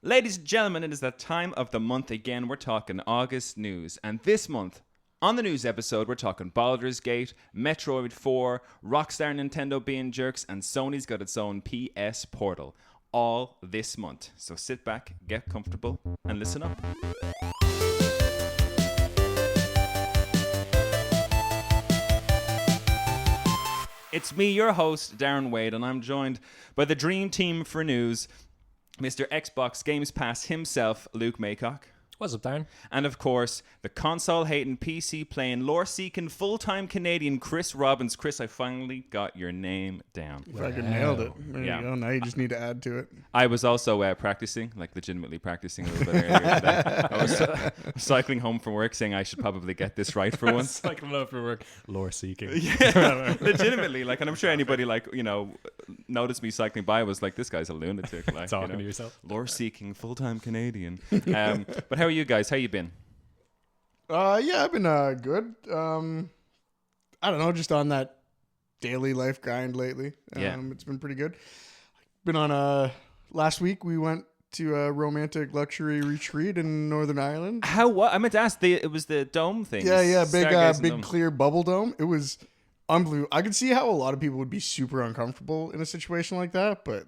Ladies and gentlemen, it is that time of the month again. We're talking August news. And this month, on the news episode, we're talking Baldur's Gate, Metroid 4, Rockstar Nintendo being jerks, and Sony's got its own PS Portal. All this month. So sit back, get comfortable, and listen up. It's me, your host, Darren Wade, and I'm joined by the dream team for news, Mr. Xbox Games Pass himself, Luke Maycock. What's up, Darren? And of course, the console-hating, PC-playing, lore-seeking, full-time Canadian Chris Robbins. Chris, I finally got your name down. You fucking nailed it. There you go. Now you just need to add to it. I was also practicing, legitimately practicing a little bit earlier today. I was cycling home from work saying I should probably get this right for once. Cycling home from work, lore-seeking. Yeah, legitimately. And I'm sure anybody, noticed me cycling by was like, this guy's a lunatic. Talking to yourself. Lore-seeking, full-time Canadian. But how are you guys? How you been? Yeah, I've been good. I don't know, just on that daily life grind lately. It's been pretty good. Been on last week we went to a romantic luxury retreat in Northern Ireland. How? What? I meant to ask. It was the dome thing. Yeah, big clear bubble dome. It was unbelievable. I could see how a lot of people would be super uncomfortable in a situation like that, but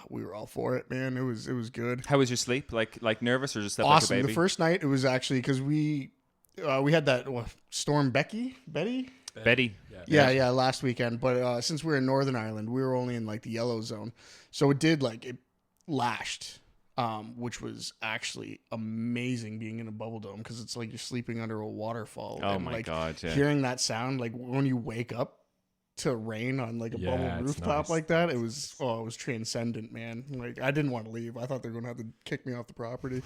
we were all for it, man. It was good. How was your sleep? Like nervous or just slept awesome. like a baby? The first night it was actually because we had that storm Betty. Yeah, last weekend. But since we're in Northern Ireland, we were only in the yellow zone, so it lashed, which was actually amazing being in a bubble dome because it's like you're sleeping under a waterfall. Oh my god! Yeah. Hearing that sound, when you wake up to rain on a bubble rooftop like that, it was transcendent, man. I didn't want to leave. I thought they were going to have to kick me off the property.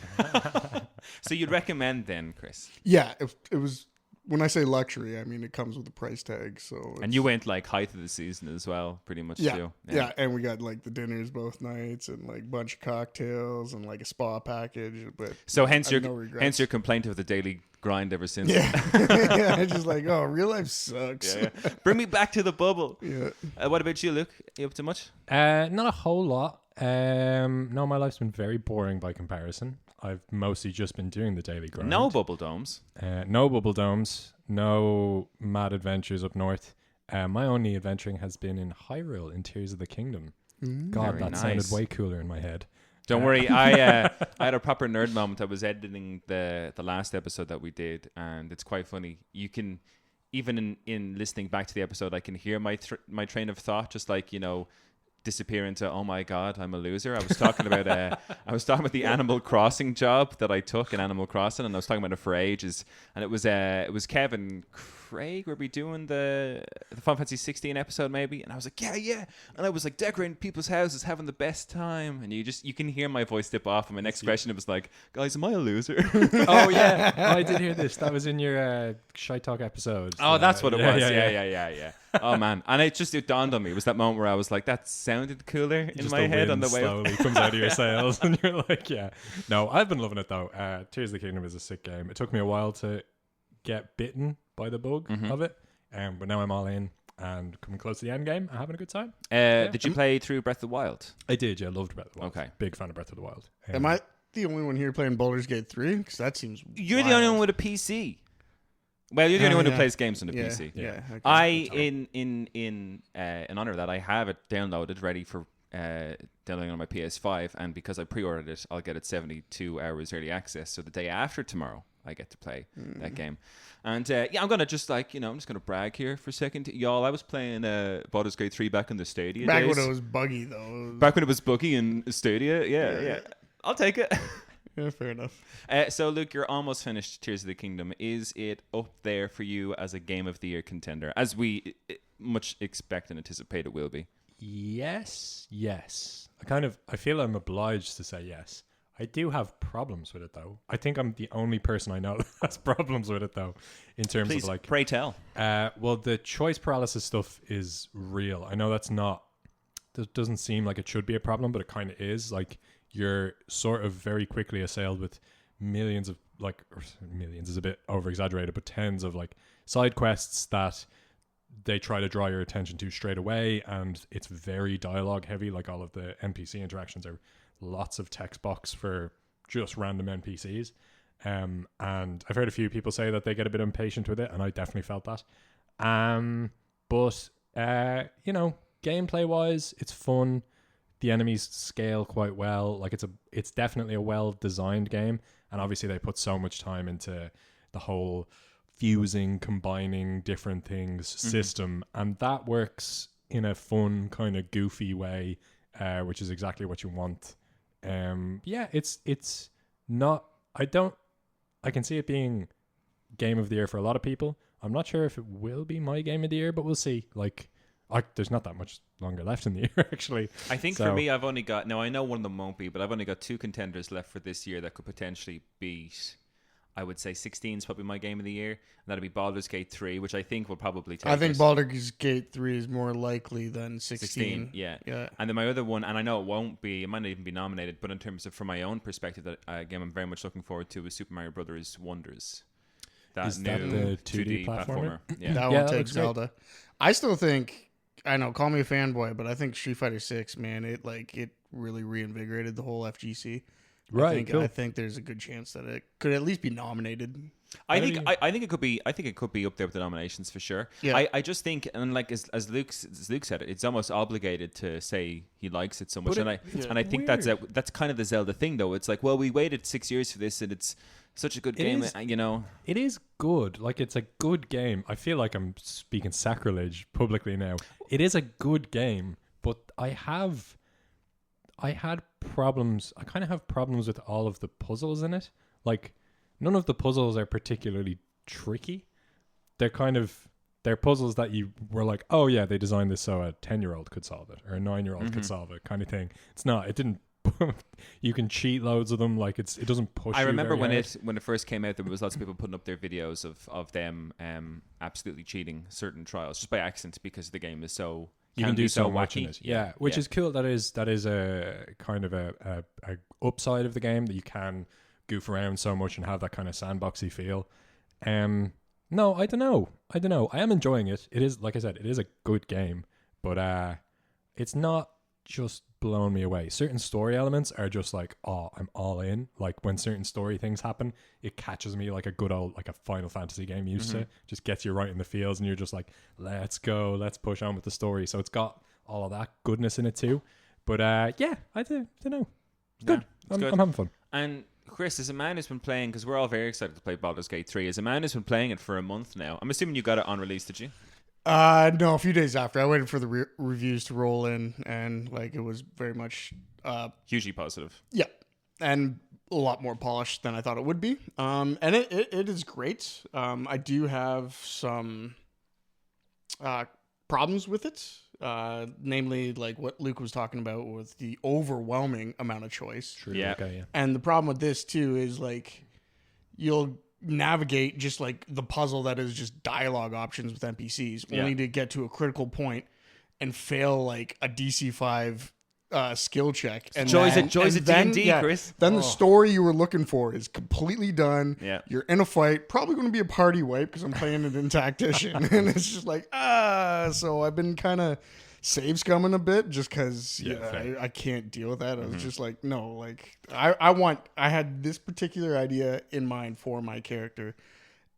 So you'd recommend then, Chris? Yeah, it was. When I say luxury, I mean it comes with a price tag. And you went height of the season as well, pretty much too. Yeah, and we got the dinners both nights and bunch of cocktails and a spa package. But so hence your complaint of the daily grind ever since. Yeah, yeah. It's just real life sucks. Yeah. Bring me back to the bubble. Yeah. What about you, Luke? You up to much? Not a whole lot. No, my life's been very boring by comparison. I've mostly just been doing the daily grind. No bubble domes. No bubble domes. No mad adventures up north. My only adventuring has been in Hyrule in Tears of the Kingdom. God, that sounded way cooler in my head. Don't worry, I had a proper nerd moment. I was editing the last episode that we did, and it's quite funny. You can, even in listening back to the episode, I can hear my train of thought, just disappear into, oh my god, I'm a loser. I was talking about the Animal Crossing job that I took in Animal Crossing, and I was talking about it for ages. And it was Kevin Craig, were we doing the Final Fantasy 16 episode maybe? And I was like, yeah. And I was decorating people's houses, having the best time. And you can hear my voice dip off. And my next question, it was guys, am I a loser? Oh yeah, I did hear this. That was in your Shy Talk episode. Oh, that's what it was. Yeah. Oh man, and it dawned on me. It was that moment where I was like, that sounded cooler in just my head on the way. Slowly comes out of your sails, and you're like, yeah. No, I've been loving it though. Tears of the Kingdom is a sick game. It took me a while to get bitten by the bug of it, but now I'm all in and coming close to the end game. I'm having a good time. Did you play through Breath of the Wild? I did. Yeah, loved Breath of the Wild. Okay, big fan of Breath of the Wild. Am I the only one here playing Baldur's Gate 3? Because that seems you're wild. The only one with a PC. Well, you're the only one who plays games on the PC. Yeah. Okay. I in honor of that, I have it downloaded ready for downloading on my PS5, and because I pre-ordered it, I'll get it 72 hours early access. So the day after tomorrow, I get to play that game. And I'm gonna just I'm just gonna brag here for a second, y'all. I was playing Baldur's Gate 3 back in the Stadia back days. when it was buggy though. Back when it was buggy in Stadia, yeah. I'll take it. Yeah, fair enough. So, Luke, you're almost finished Tears of the Kingdom. Is it up there for you as a Game of the Year contender, as we much expect and anticipate it will be? Yes. I feel I'm obliged to say yes. I do have problems with it, though. I think I'm the only person I know that has problems with it, though, in terms of pray tell. Well, the choice paralysis stuff is real. I know that doesn't seem like it should be a problem, but it kind of is. You're sort of very quickly assailed with millions of millions is a bit over exaggerated, but tens of side quests that they try to draw your attention to straight away, and it's very dialogue heavy. All of the NPC interactions are lots of text box for just random NPCs. And I've heard a few people say that they get a bit impatient with it, and I definitely felt that. But gameplay wise, it's fun. The enemies scale quite well. Like it's definitely a well designed game, and obviously they put so much time into the whole fusing, combining different things system, and that works in a fun kind of goofy way, which is exactly what you want. It's not. I can see it being game of the year for a lot of people. I'm not sure if it will be my game of the year, but we'll see. There's not that much longer left in the year, actually. I think for me, I've only got... Now, I know one of them won't be, but I've only got 2 contenders left for this year that could potentially beat... I would say 16 is probably my game of the year. And that'll be Baldur's Gate 3, which I think will probably take I think Baldur's Gate 3 is more likely than 16. Yeah. And then my other one, and I know it won't be... It might not even be nominated, but in terms of, from my own perspective, that game I'm very much looking forward to is Super Mario Brothers Wonders. Is that the 2D platformer? Yeah. That one takes Zelda. I still think... I know, call me a fanboy, but I think Street Fighter 6, man, it really reinvigorated the whole FGC. Right, I think there's a good chance that it could at least be nominated. I think it could be up there with the nominations for sure. Yeah. I just think, and as Luke said, it's almost obligated to say he likes it so much, and I think that's kind of the Zelda thing, though. It's like, well, we waited 6 years for this, and it's such a good game, It is good. It's a good game. I feel like I'm speaking sacrilege publicly now. It is a good game, but I had problems. I kind of have problems with all of the puzzles in it. None of the puzzles are particularly tricky. They're puzzles that you were like, oh yeah, they designed this so a 10-year-old could solve it or a 9-year-old could solve it, kind of thing. It's not. It didn't. You can cheat loads of them. It doesn't push. I remember when hard. it first came out, there was lots of people putting up their videos of them absolutely cheating certain trials just by accident because the game is so. You can do so much wacky. in it, yeah. Which is cool. That is a kind of a upside of the game, that you can goof around so much and have that kind of sandboxy feel. No, I don't know. I am enjoying it. It is, like I said, it is a good game, but it's not just blown me away. Certain story elements are just like, oh, I'm all in. Like when certain story things happen, it catches me like a good old, like a Final Fantasy game used to. Just gets you right in the feels, and you're just like, let's go, let's push on with the story. So it's got all of that goodness in it too. But I don't know. It's good. I'm having fun. And Chris, as a man who's been playing, because we're all very excited to play Baldur's Gate 3, as a man who's been playing it for a month now, I'm assuming you got it on release, did you? No, a few days after. I waited for the reviews to roll in, and it was very much hugely positive. Yeah, and a lot more polished than I thought it would be. And it is great. I do have some problems with it, namely what Luke was talking about with the overwhelming amount of choice. True. Yeah. Okay, yeah. And the problem with this too is you'll navigate just the puzzle that is just dialogue options with NPCs, only to get to a critical point and fail a DC5 skill check. And joys of D&D, Chris. Then the story you were looking for is completely done. Yeah. You're in a fight, probably going to be a party wipe because I'm playing it in Tactician. And it's just so I've been kind of save scumming a bit just because I can't deal with that. I was just no, I had this particular idea in mind for my character,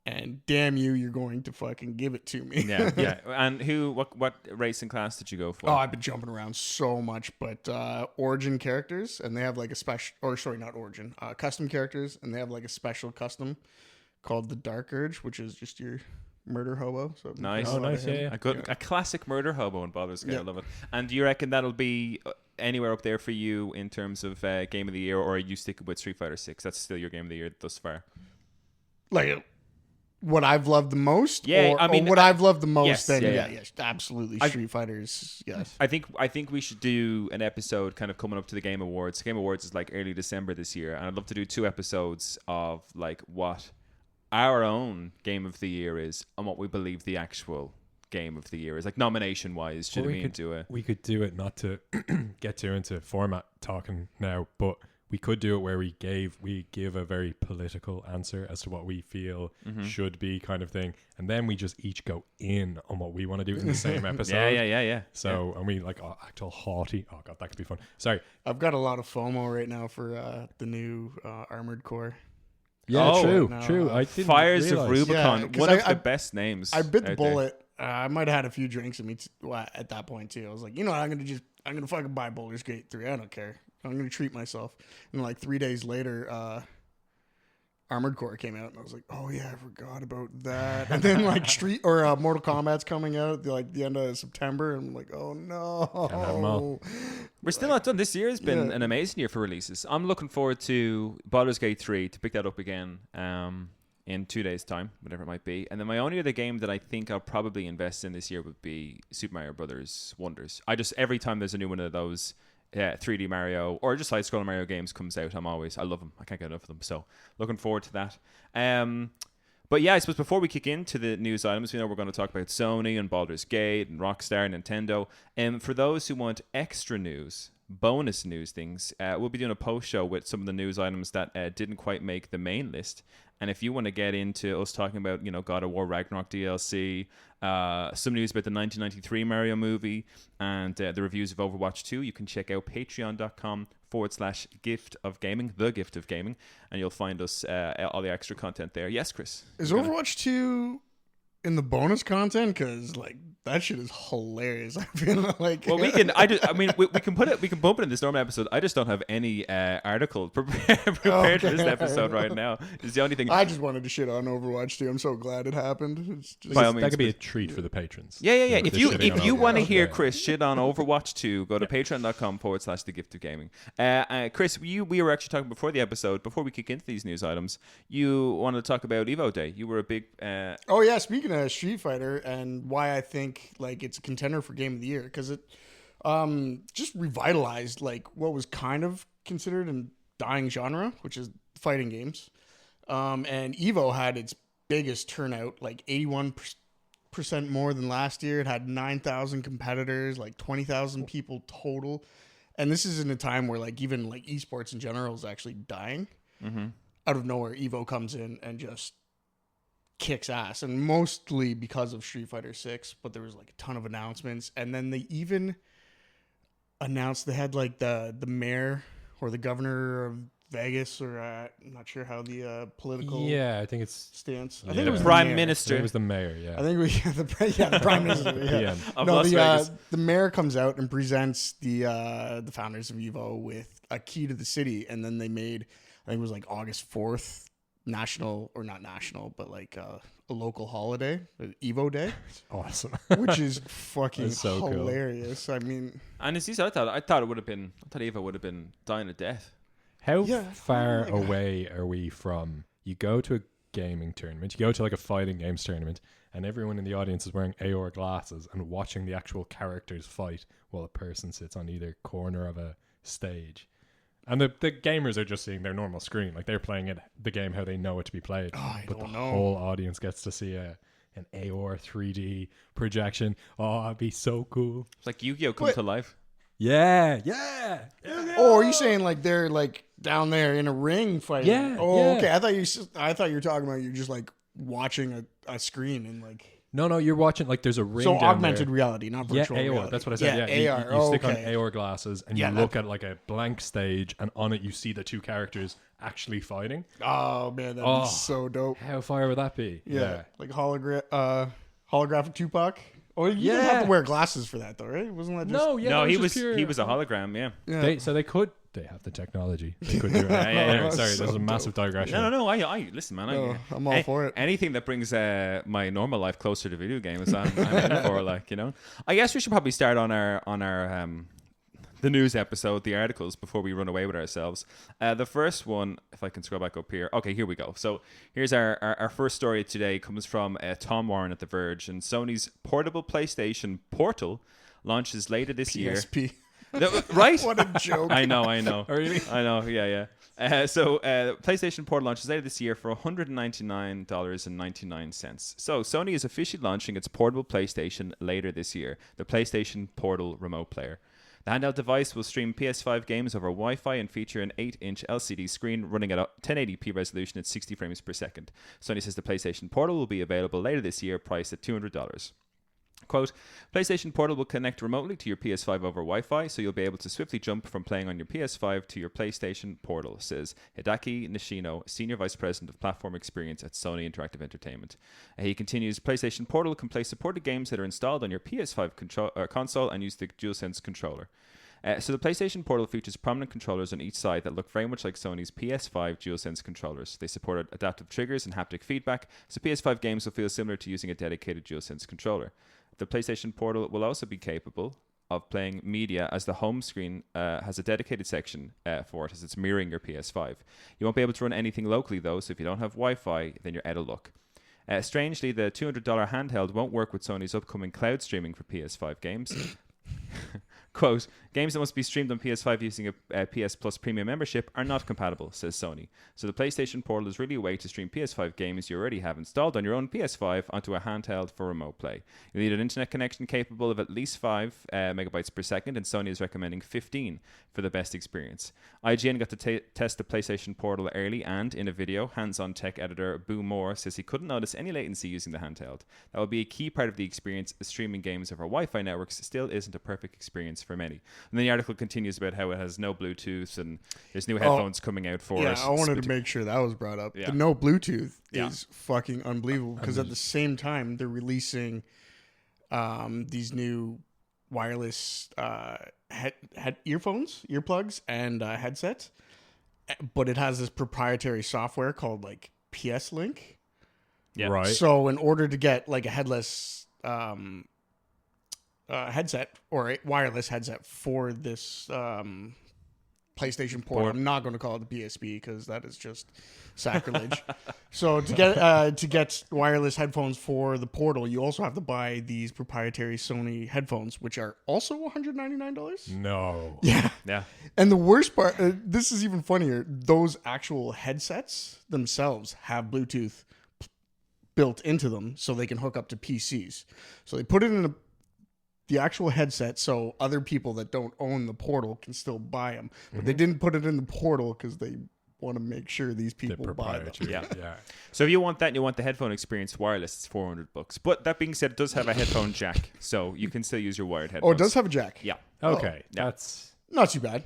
and damn you're going to fucking give it to me. Yeah. And what racing class did you go for? Oh, I've been jumping around so much, but Origin characters, and they have a special, not Origin, custom characters, and they have a special custom called the Dark Urge, which is just your murder hobo. So nice. Oh, nice. Yeah. A classic murder hobo in Baldur's Gate. I love it. And do you reckon that'll be anywhere up there for you in terms of game of the year, or are you sticking with Street Fighter 6? That's still your game of the year thus far. What I've loved the most? Yeah, I've loved the most, yes, then yes, absolutely. Street Fighters, yes. I think we should do an episode kind of coming up to the Game Awards. Game Awards is early December this year, and I'd love to do 2 episodes of what our own game of the year is and what we believe the actual game of the year is, nomination wise. Should we do it? We could do it, not to get too into format talking now, but we could do it where we give a very political answer as to what we feel should be, kind of thing, and then we just each go in on what we want to do in the same episode. Yeah. So and we like act all haughty. Oh god, that could be fun. Sorry, I've got a lot of FOMO right now for the new Armored Core. Yeah, true. I didn't Fires realize. of Rubicon, Yeah, one of the best names. I bit the out bullet. I might have had a few drinks in me at that point too. I was like, you know what, I'm gonna fucking buy Baldur's Gate 3. I don't care. I'm gonna treat myself. And like 3 days later, Armored Core came out, and I was like, oh yeah, I forgot about that. And then like Mortal Kombat's coming out the end of September, and I'm like, oh no. We're still not done. This year has been an amazing year for releases. I'm looking forward to Baldur's Gate 3 to pick that up again in 2 days' time, whatever it might be. And then my only other game that I think I'll probably invest in this year would be Super Mario Brothers Wonders. Every time there's a new one of those 3D Mario or just side-scrolling Mario games comes out, I love them. I can't get enough of them. So looking forward to that. But yeah, I suppose before we kick into the news items, we're going to talk about Sony and Baldur's Gate and Rockstar and Nintendo. For those who want extra news, bonus news things, we'll be doing a post show with some of the news items that didn't quite make the main list. And if you want to get into us talking about, God of War Ragnarok DLC, some news about the 1993 Mario movie, and the reviews of Overwatch 2, you can check out patreon.com/gift of gaming, the gift of gaming, and you'll find us all the extra content there. Yes, Chris? Is Overwatch 2 in the bonus content? Because that shit is hilarious. I feel like we can put it, we can bump it in this normal episode. I just don't have any article prepared for this episode right now. It's the only thing. I just wanted to shit on Overwatch 2. I'm so glad it happened. It's just, that could be a treat for the patrons. Yeah. If you want to hear Chris shit on Overwatch 2, go to patreon.com/the gift of gaming. Chris, we were actually talking before the episode, before we kick into these news items, you wanted to talk about Evo Day. You were a big oh yeah, speaking of Street Fighter and why I think it's a contender for Game of the Year, because it just revitalized what was kind of considered a dying genre, which is fighting games. And Evo had its biggest turnout, 81% more than last year. It had 9,000 competitors, 20,000 people total. And this is in a time where even esports in general is actually dying. Out of nowhere, Evo comes in and just kicks ass, and mostly because of Street Fighter 6, but there was a ton of announcements. And then they even announced they had the mayor or the governor of Vegas, or I'm not sure how the political I think it's stance. I think it was prime minister. It was the mayor. I think the prime minister. Yeah. The mayor comes out and presents the founders of Evo with a key to the city, and then they made, I think it was August 4th national, or not national, but a local holiday, Evo Day. Awesome. Which is fucking so hilarious. Cool. I mean, and I thought Evo would have been dying a death. How far away are we from, you go to a gaming tournament, you go to a fighting games tournament, and everyone in the audience is wearing AR glasses and watching the actual characters fight while a person sits on either corner of a stage? And the gamers are just seeing their normal screen. They're playing the game how they know it to be played. But the whole audience gets to see an AR 3D projection. Oh, it'd be so cool. It's like Yu-Gi-Oh! Come to life. Yeah. Oh, are you saying they're down there in a ring fighting? Yeah. Oh, okay. I thought you were talking about you're just watching a screen and No, you're watching there's a ring. So down augmented there. reality, not virtual AR. reality. That's what I said. Yeah, AR. You stick on AR glasses and you look at a blank stage, and on it you see the two characters actually fighting. Oh man, that'd be so dope. How far would that be? Yeah. Holographic Tupac. Oh, you didn't have to wear glasses for that though, right? Wasn't that just No, he was a hologram, yeah. They have the technology. They could do it. Anyway, sorry, there's a massive digression. No. I listen, man. I'm all for it. Anything that brings my normal life closer to video games, I'm in for. I guess we should probably start on our the news episode, the articles, before we run away with ourselves. The first one, if I can scroll back up here. Okay, here we go. So here's our first story today. Comes from Tom Warren at The Verge, and Sony's portable PlayStation Portal launches later this year. PSP. Right? What a joke. I know. Really? I know, yeah. So PlayStation Portal launches later this year for $199.99. So Sony is officially launching its portable PlayStation later this year, the PlayStation Portal Remote Player. The handheld device will stream PS5 games over Wi-Fi and feature an 8-inch LCD screen running at a 1080p resolution at 60 frames per second. Sony says the PlayStation Portal will be available later this year, priced at $200. Quote, PlayStation Portal will connect remotely to your PS5 over Wi-Fi, so you'll be able to swiftly jump from playing on your PS5 to your PlayStation Portal, says Hideki Nishino, Senior Vice President of Platform Experience at Sony Interactive Entertainment. He continues, PlayStation Portal can play supported games that are installed on your PS5 console and use the DualSense controller. So the PlayStation Portal features prominent controllers on each side that look very much like Sony's PS5 DualSense controllers. They support adaptive triggers and haptic feedback, so PS5 games will feel similar to using a dedicated DualSense controller. The PlayStation Portal will also be capable of playing media, as the home screen has a dedicated section for it, as it's mirroring your PS5. You won't be able to run anything locally, though, so if you don't have Wi-Fi, then you're out of luck. Strangely, the $200 handheld won't work with Sony's upcoming cloud streaming for PS5 games. Quote, games that must be streamed on PS5 using a PS Plus premium membership are not compatible, says Sony. So the PlayStation Portal is really a way to stream PS5 games you already have installed on your own PS5 onto a handheld for remote play. You'll need an internet connection capable of at least 5 megabytes per second, and Sony is recommending 15 for the best experience. IGN got to test the PlayStation Portal early, and in a video, hands-on tech editor Boo Moore says he couldn't notice any latency using the handheld. That will be a key part of the experience, as streaming games over Wi-Fi networks still isn't a perfect experience for many. And then the article continues about how it has no Bluetooth and there's new headphones coming out for it. Yeah, I wanted to make sure that was brought up. Yeah. The no Bluetooth is fucking unbelievable, because at the same time they're releasing these new wireless earplugs and headsets, but it has this proprietary software called like PS Link. Yeah. Right. So in order to get like a headless headset or a wireless headset for this PlayStation Portal, I'm not going to call it the PSP because that is just sacrilege. So to get wireless headphones for the Portal, you also have to buy these proprietary Sony headphones, which are also $199. No. Yeah. And the worst part, this is even funnier. Those actual headsets themselves have Bluetooth built into them, so they can hook up to PCs. So they put it in the actual headset, so other people that don't own the Portal can still buy them. But they didn't put it in the Portal because they want to make sure these people buy them. Yeah. So if you want that and you want the headphone experience wireless, it's $400. But that being said, it does have a headphone jack, so you can still use your wired headphones. Oh, it does have a jack? Yeah. Okay. That's not too bad.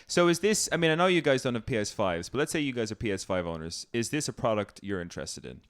So is this, I mean, I know you guys don't have PS5s, but let's say you guys are PS5 owners. Is this a product you're interested in?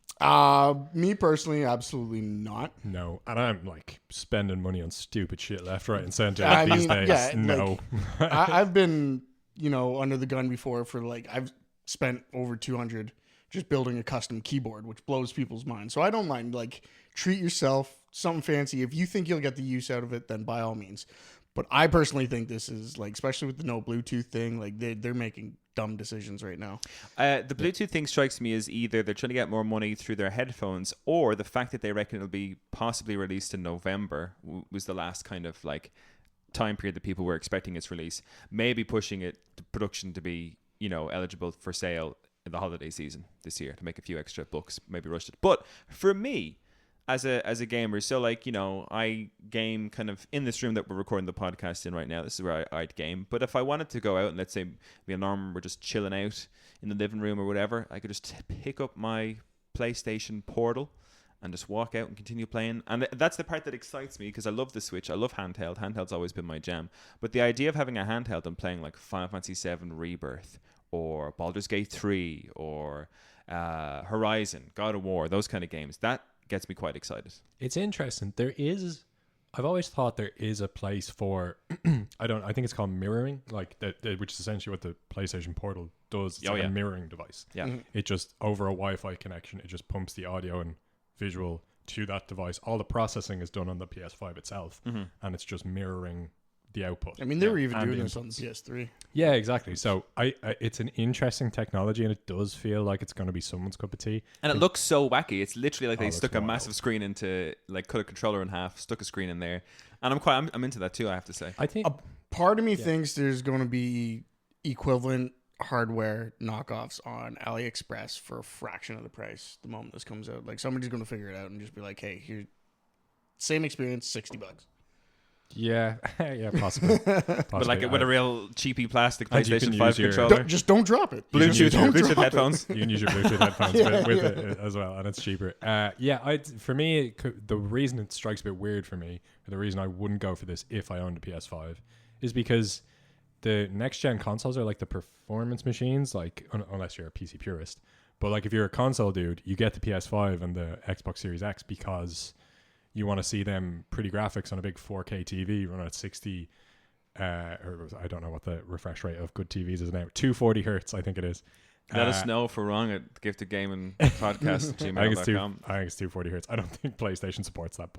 Me personally, absolutely not. No. And I'm like spending money on stupid shit left, right, and center these days. Yeah, no. Like, I've been, under the gun before for like, I've spent over $200 just building a custom keyboard, which blows people's minds. So I don't mind, like, treat yourself, something fancy. If you think you'll get the use out of it, then by all means. But I personally think this is, like, especially with the no Bluetooth thing, like, they're making dumb decisions right now. The Bluetooth thing strikes me as either they're trying to get more money through their headphones, or the fact that they reckon it'll be possibly released in November was the last kind of, like, time period that people were expecting its release. Maybe pushing it to production to be, eligible for sale in the holiday season this year to make a few extra bucks, maybe rushed it. But for me, as a gamer, so like, I game kind of in this room that we're recording the podcast in right now. This is where I'd game. But if I wanted to go out and let's say me and Norman were just chilling out in the living room or whatever, I could just pick up my PlayStation Portal and just walk out and continue playing. And that's the part that excites me, because I love the Switch. I love handheld. Handheld's always been my jam. But the idea of having a handheld and playing like Final Fantasy VII Rebirth or Baldur's Gate 3 or Horizon, God of War, those kind of games, that gets me quite excited. It's interesting. I've always thought there is a place for I think it's called mirroring, like which is essentially what the PlayStation Portal does. It's like a mirroring device. Yeah. Mm-hmm. It just, over a Wi-Fi connection, it just pumps the audio and visual to that device. All the processing is done on the PS5 itself, and it's just mirroring the output. I mean, they were even doing this on the PS3. Yeah, exactly. So it's an interesting technology, and it does feel like it's going to be someone's cup of tea. And it looks so wacky. It's literally like they stuck a massive screen into, like, cut a controller in half, stuck a screen in there. And I'm into that too, I have to say. I think a part of me thinks there's going to be equivalent hardware knockoffs on AliExpress for a fraction of the price the moment this comes out. Like, somebody's going to figure it out and just be like, hey, here, same experience, $60. Yeah, yeah, possibly. But like with a real cheapy plastic And you PlayStation can 5 use your- controller. Just don't drop it. Bluetooth headphones. You can use your Bluetooth headphones with it as well, and it's cheaper. For me, the reason it strikes a bit weird for me, or the reason I wouldn't go for this if I owned a PS5, is because the next gen consoles are like the performance machines, like unless you're a PC purist. But like if you're a console dude, you get the PS5 and the Xbox Series X because you want to see them pretty graphics on a big 4K TV run at 60, or I don't know what the refresh rate of good TVs is now. 240 hertz, I think it is. Let us know if we're wrong at giftedgamingpodcast@gmail.com. I think it's 240 hertz. I don't think PlayStation supports that,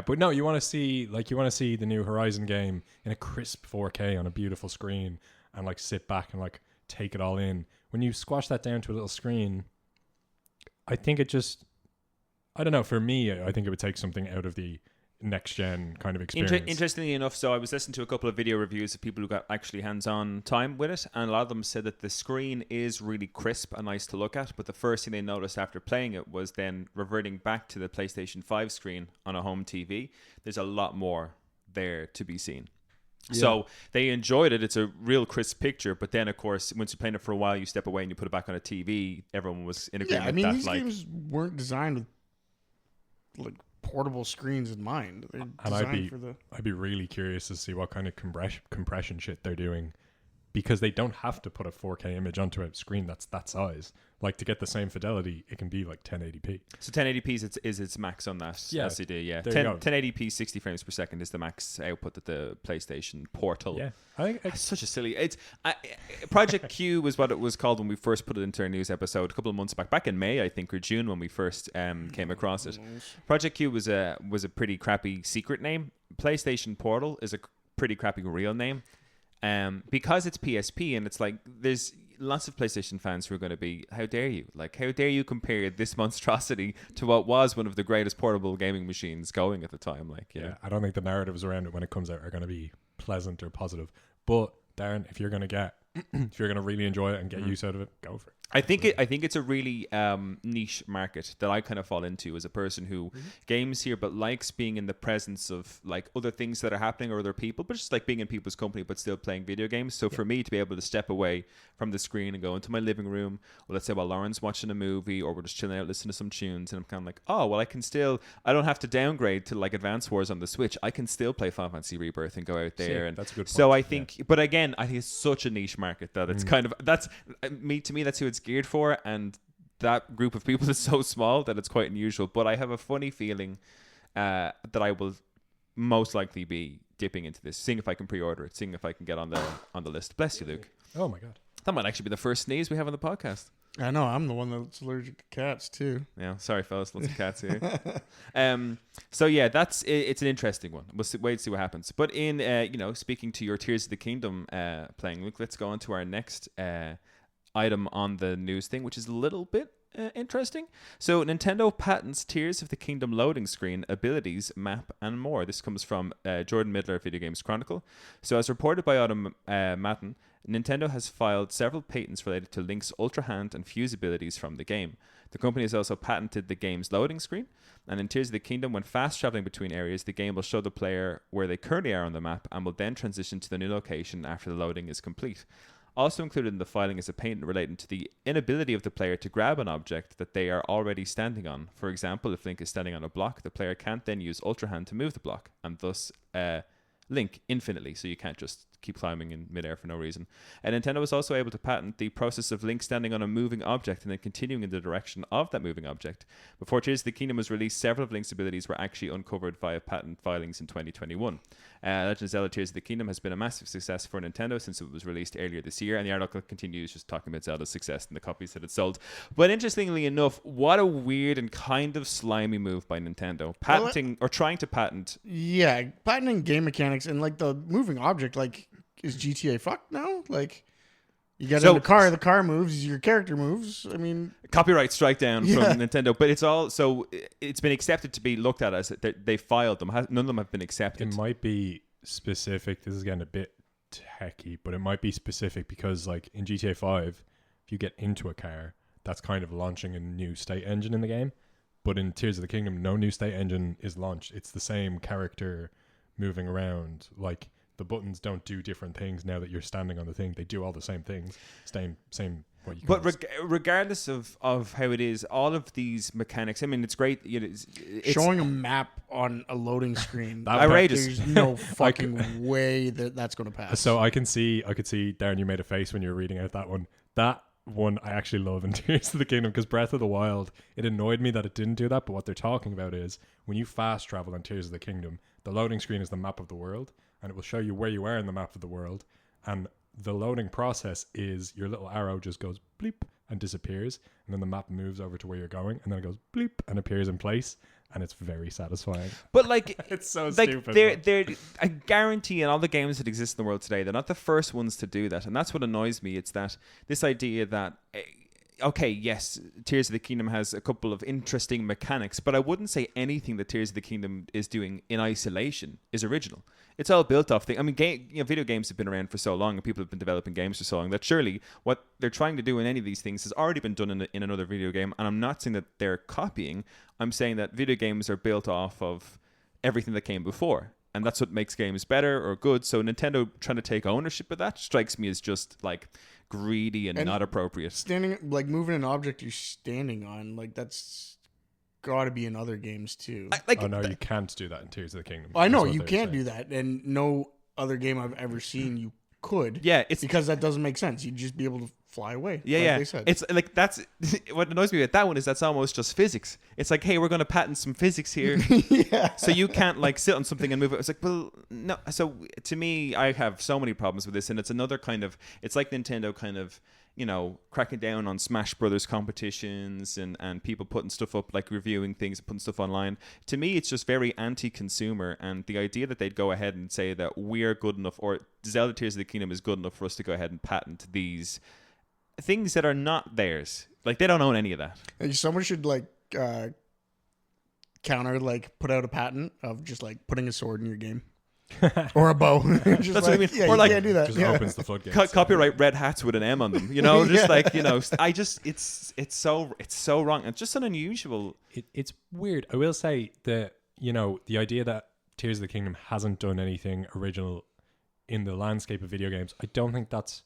but no, you want to see the new Horizon game in a crisp 4K on a beautiful screen and like sit back and like take it all in. When you squash that down to a little screen, I think it just, I don't know. For me, I think it would take something out of the next gen kind of experience. Interestingly enough, so I was listening to a couple of video reviews of people who got actually hands-on time with it, and a lot of them said that the screen is really crisp and nice to look at, but the first thing they noticed after playing it was then reverting back to the PlayStation 5 screen on a home TV. There's a lot more there to be seen. Yeah. So they enjoyed it. It's a real crisp picture, but then of course once you're playing it for a while, you step away and you put it back on a TV. Everyone was in agreement. Yeah, I mean, that these games weren't designed with like portable screens in mind. They're designed I'd be really curious to see what kind of compression shit they're doing, because they don't have to put a 4K image onto a screen that's that size. Like to get the same fidelity, it can be like 1080p. So 1080p is its max on that LCD. Yeah, 1080p 60 frames per second is the max output that the PlayStation Portal. Yeah, I think it's such a silly. Project Q was what it was called when we first put it into our news episode a couple of months back in May, I think, or June when we first came across it. Project Q was a pretty crappy secret name. PlayStation Portal is a pretty crappy real name. Because it's PSP, and it's like there's lots of PlayStation fans who are going to be, how dare you? Like, how dare you compare this monstrosity to what was one of the greatest portable gaming machines going at the time? Like, yeah, I don't think the narratives around it when it comes out are going to be pleasant or positive. But Darren, if you're going to really enjoy it and get use out of it, go for it. I think it's a really niche market that I kind of fall into as a person who games here but likes being in the presence of like other things that are happening or other people, but just like being in people's company but still playing video games. So for me to be able to step away from the screen and go into my living room, or let's say while Lauren's watching a movie or we're just chilling out listening to some tunes, and I'm kind of like, oh well, I don't have to downgrade to like Advance Wars on the Switch. I can still play Final Fantasy Rebirth and go out there. And that's a good point. So I think, but again, I think it's such a niche market that it's kind of, that's to me that's who it's geared for, and that group of people is so small that it's quite unusual. But I have a funny feeling that I will most likely be dipping into this, seeing if I can pre-order it, seeing if I can get on the list. Bless you, Luke. Oh my god, that might actually be the first sneeze we have on the podcast. I know, I'm the one that's allergic to cats too. Yeah, sorry fellas, lots of cats here. So yeah, it's an interesting one. We'll wait to see what happens. But in speaking to your Tears of the Kingdom playing, Luke, let's go on to our next item on the news thing, which is a little bit interesting. So Nintendo patents Tears of the Kingdom loading screen, abilities, map, and more. This comes from Jordan Midler, Video Games Chronicle. So as reported by Autumn Matten, Nintendo has filed several patents related to Link's Ultra Hand and Fuse abilities from the game. The company has also patented the game's loading screen, and in Tears of the Kingdom, when fast traveling between areas, the game will show the player where they currently are on the map and will then transition to the new location after the loading is complete. Also included in the filing is a patent relating to the inability of the player to grab an object that they are already standing on. For example, if Link is standing on a block, the player can't then use Ultra Hand to move the block, and thus Link infinitely, so you can't just keep climbing in midair for no reason. And Nintendo was also able to patent the process of Link standing on a moving object and then continuing in the direction of that moving object. Before Tears of the Kingdom was released, several of Link's abilities were actually uncovered via patent filings in 2021. Legend of Zelda Tears of the Kingdom has been a massive success for Nintendo since it was released earlier this year, and the article continues just talking about Zelda's success and the copies that it sold. But interestingly enough, what a weird and kind of slimy move by Nintendo. Patenting, or trying to patent. Yeah, patenting game mechanics and like the moving object, like, is GTA fucked now? Like, you get in the car moves, your character moves. I mean, copyright strike down from Nintendo, but it's been accepted to be looked at as they filed them. None of them have been accepted. It might be specific. This is getting a bit techie, but it might be specific because, like in GTA 5, if you get into a car, that's kind of launching a new state engine in the game. But in Tears of the Kingdom, no new state engine is launched. It's the same character moving around. Like the buttons don't do different things now that you're standing on the thing. They do all the same things. Same. What you but regardless of how it is, all of these mechanics. I mean, it's great. It's showing a map on a loading screen. Outrageous. There's no fucking way that's going to pass. So I could see, Darren, you made a face when you were reading out that one. That one I actually love in Tears of the Kingdom, because Breath of the Wild, it annoyed me that it didn't do that. But what they're talking about is when you fast travel on Tears of the Kingdom, the loading screen is the map of the world, and it will show you where you are in the map of the world, and the loading process is your little arrow just goes bleep and disappears, and then the map moves over to where you're going, and then it goes bleep and appears in place, and it's very satisfying. But like it's so like stupid. They're I guarantee in all the games that exist in the world today, they're not the first ones to do that, and that's what annoys me. It's that this idea that okay, yes, Tears of the Kingdom has a couple of interesting mechanics, but I wouldn't say anything that Tears of the Kingdom is doing in isolation is original. It's all built off things. I mean, video games have been around for so long, and people have been developing games for so long that surely what they're trying to do in any of these things has already been done in another video game. And I'm not saying that they're copying. I'm saying that video games are built off of everything that came before, and that's what makes games better or good. So Nintendo trying to take ownership of that strikes me as just like greedy and not appropriate. Moving an object you're standing on, like that's got to be in other games too. You can't do that in Tears of the Kingdom. I know you can't do that, and no other game I've ever seen you could. Yeah, it's because that doesn't make sense. You'd just be able to fly away. Yeah. They said. It's like that's what annoys me about that one is that's almost just physics. It's like, hey, we're going to patent some physics here, so you can't like sit on something and move it. It's like, well, no. So to me, I have so many problems with this, and it's another kind of. It's like Nintendo kind of. Cracking down on Smash Brothers competitions and people putting stuff up, like reviewing things, putting stuff online. To me, it's just very anti-consumer, and the idea that they'd go ahead and say that we're good enough, or Zelda Tears of the Kingdom is good enough for us to go ahead and patent these things that are not theirs. Like, they don't own any of that. And someone should, put out a patent of just, putting a sword in your game. Or a bow. That's what I mean. Yeah, or you can't do that. Just opens the floodgates. Copyright red hats with an M on them. It's so wrong. It's just an unusual. It's weird. I will say that the idea that Tears of the Kingdom hasn't done anything original in the landscape of video games, I don't think that's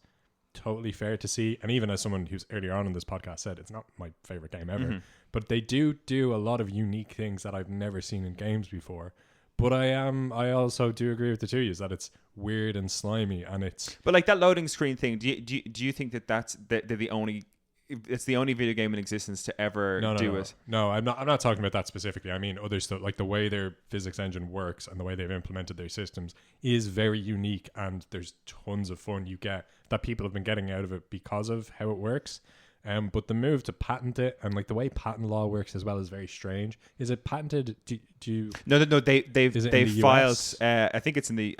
totally fair to see. And even as someone who's earlier on in this podcast said, it's not my favorite game ever. Mm-hmm. But they do a lot of unique things that I've never seen in games before. But I also do agree with the two of you that it's weird and slimy, and it's. But like that loading screen thing, do you think that's the only? It's the only video game in existence to ever do it. No, I'm not talking about that specifically. I mean other stuff, like the way their physics engine works and the way they've implemented their systems is very unique, and there's tons of fun you get that people have been getting out of it because of how it works. But the move to patent it and like the way patent law works as well is very strange. Is it patented? Do you? No. They've filed. I think it's in the.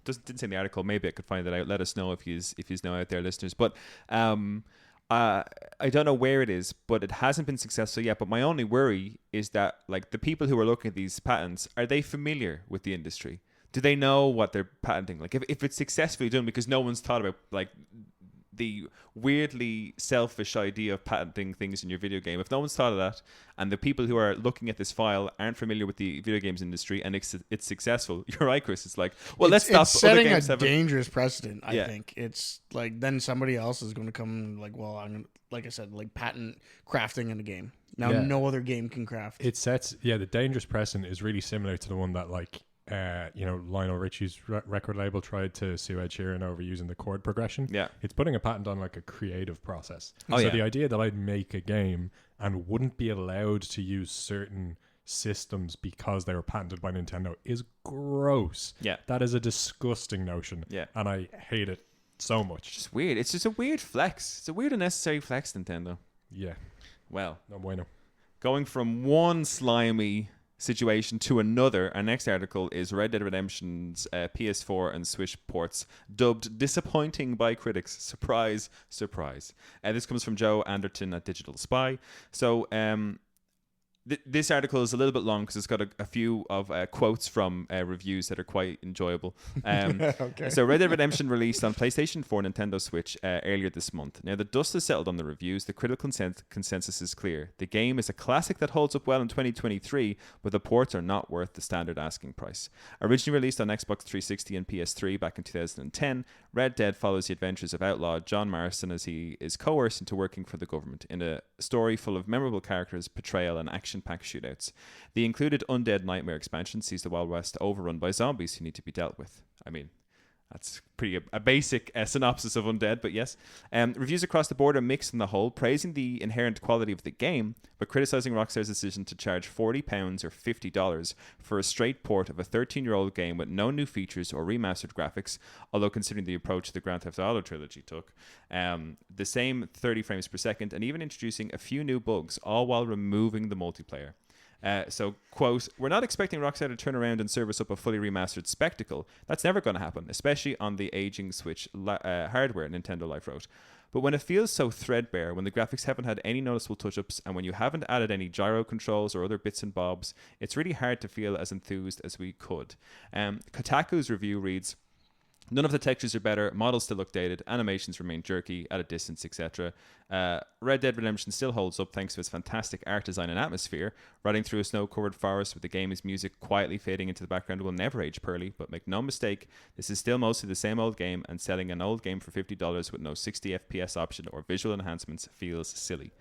Didn't say in the article. Maybe I could find it out. Let us know if you know out there, listeners. But I don't know where it is, but it hasn't been successful yet. But my only worry is that like the people who are looking at these patents, are they familiar with the industry? Do they know what they're patenting? Like if it's successfully done, because no one's thought about like the weirdly selfish idea of patenting things in your video game. If no one's thought of that, and the people who are looking at this file aren't familiar with the video games industry, and it's successful, you're right, Chris. It's like, well, let's stop. It's setting a dangerous precedent. I think it's like then somebody else is going to come like, well, I'm gonna, like I said, like patent crafting in a game. Now no other game can craft. It sets the dangerous precedent is really similar to the one that like. Lionel Richie's record label tried to sue Ed Sheeran over using the chord progression. Yeah. It's putting a patent on like a creative process. The idea that I'd make a game and wouldn't be allowed to use certain systems because they were patented by Nintendo is gross. Yeah. That is a disgusting notion. Yeah. And I hate it so much. It's just weird. It's just a weird flex. It's a weird unnecessary flex, Nintendo. Yeah. Well. No bueno. Going from one slimy situation to another, our next article is Red Dead Redemption's PS4 and Switch ports dubbed disappointing by critics. Surprise, surprise. This comes from Joe Anderton at Digital Spy. So This article is a little bit long because it's got a few of quotes from reviews that are quite enjoyable. Okay. So Red Dead Redemption released on PlayStation 4 and Nintendo Switch earlier this month. Now, the dust has settled on the reviews. The critical consensus is clear. The game is a classic that holds up well in 2023, but the ports are not worth the standard asking price. Originally released on Xbox 360 and PS3 back in 2010, Red Dead follows the adventures of outlaw John Marston as he is coerced into working for the government in a story full of memorable characters, betrayal, and action-packed shootouts. The included Undead Nightmare expansion sees the Wild West overrun by zombies who need to be dealt with. I mean, that's pretty a basic synopsis of Undead, but yes. Reviews across the board are mixed on the whole, praising the inherent quality of the game, but criticizing Rockstar's decision to charge £40 or $50 for a straight port of a 13-year-old game with no new features or remastered graphics, although considering the approach the Grand Theft Auto trilogy took. The same 30 frames per second, and even introducing a few new bugs, all while removing the multiplayer. So, quote, "We're not expecting Rockstar to turn around and serve us up a fully remastered spectacle. That's never going to happen, especially on the aging Switch hardware," Nintendo Life wrote. "But when it feels so threadbare, when the graphics haven't had any noticeable touch-ups, and when you haven't added any gyro controls or other bits and bobs, it's really hard to feel as enthused as we could." Kotaku's review reads, "None of the textures are better, models still look dated, animations remain jerky, at a distance, etc. Red Dead Redemption still holds up thanks to its fantastic art design and atmosphere. Riding through a snow-covered forest with the game's music quietly fading into the background will never age poorly, but make no mistake, this is still mostly the same old game, and selling an old game for $50 with no 60 FPS option or visual enhancements feels silly."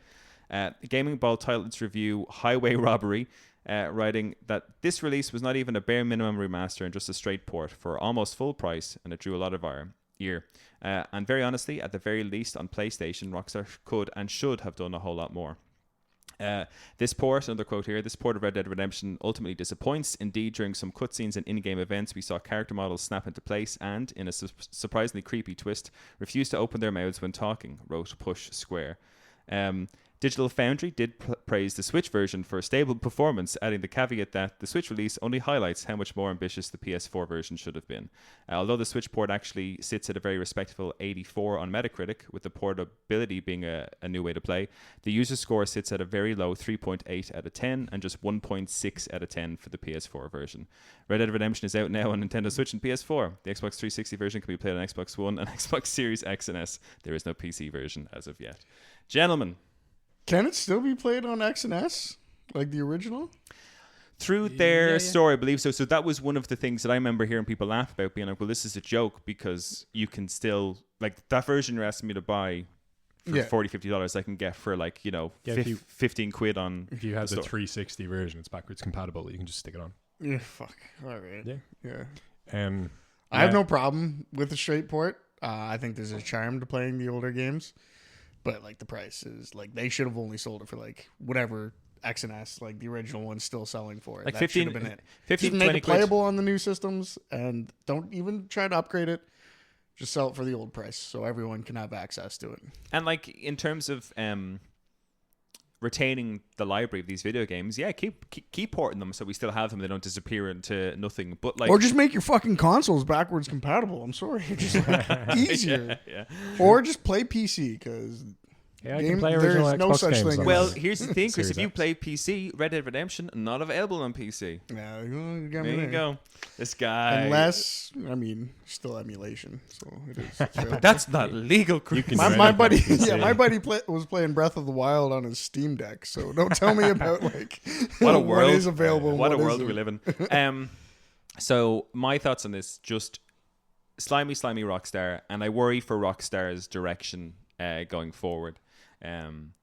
Gaming Ball titled its review Highway Robbery, writing that this release was not even a bare minimum remaster and just a straight port for almost full price, and it drew a lot of our ear. And very honestly, at the very least on PlayStation, Rockstar could and should have done a whole lot more. This port, another quote here, "This port of Red Dead Redemption ultimately disappoints. Indeed, during some cutscenes and in-game events, we saw character models snap into place and, in a surprisingly creepy twist, refused to open their mouths when talking," wrote Push Square. Digital Foundry did praise the Switch version for a stable performance, adding the caveat that the Switch release only highlights how much more ambitious the PS4 version should have been. Although the Switch port actually sits at a very respectable 84 on Metacritic, with the portability being a new way to play, the user score sits at a very low 3.8 out of 10 and just 1.6 out of 10 for the PS4 version. Red Dead Redemption is out now on Nintendo Switch and PS4. The Xbox 360 version can be played on Xbox One and Xbox Series X and S. There is no PC version as of yet. Gentlemen, can it still be played on X and S, like the original? Through their story, I believe so. So that was one of the things that I remember hearing people laugh about, being like, well, this is a joke because you can still, like, that version you're asking me to buy for $40, $50, I can get for, like, 15 quid on. If you have the 360 version, it's backwards compatible. You can just stick it on. Yeah, fuck. All right. Yeah. I have no problem with the straight port. I think there's a charm to playing the older games. But, like, the price is, like, they should have only sold it for, like, whatever X and S, like, the original one's still selling for it. Like, that 15, should have been it. 15, just make it playable on the new systems, and don't even try to upgrade it. Just sell it for the old price so everyone can have access to it. And, like, in terms of retaining the library of these video games, keep porting them so we still have them. They don't disappear into nothing. But, like, or just make your fucking consoles backwards compatible. I'm sorry, just like, easier. Or just play PC because I can play original Xbox no such games. thing. Well, here's the thing, Chris. If you play PC, Red Dead Redemption not available on PC. Yeah, there you go. This guy. Unless, I mean, still emulation, so it is. But that's not legal, Chris. My buddy, was playing Breath of the Wild on his Steam Deck. So don't tell me about like what a world what is available. What a world we live in. So my thoughts on this: just slimy Rockstar, and I worry for Rockstar's direction going forward.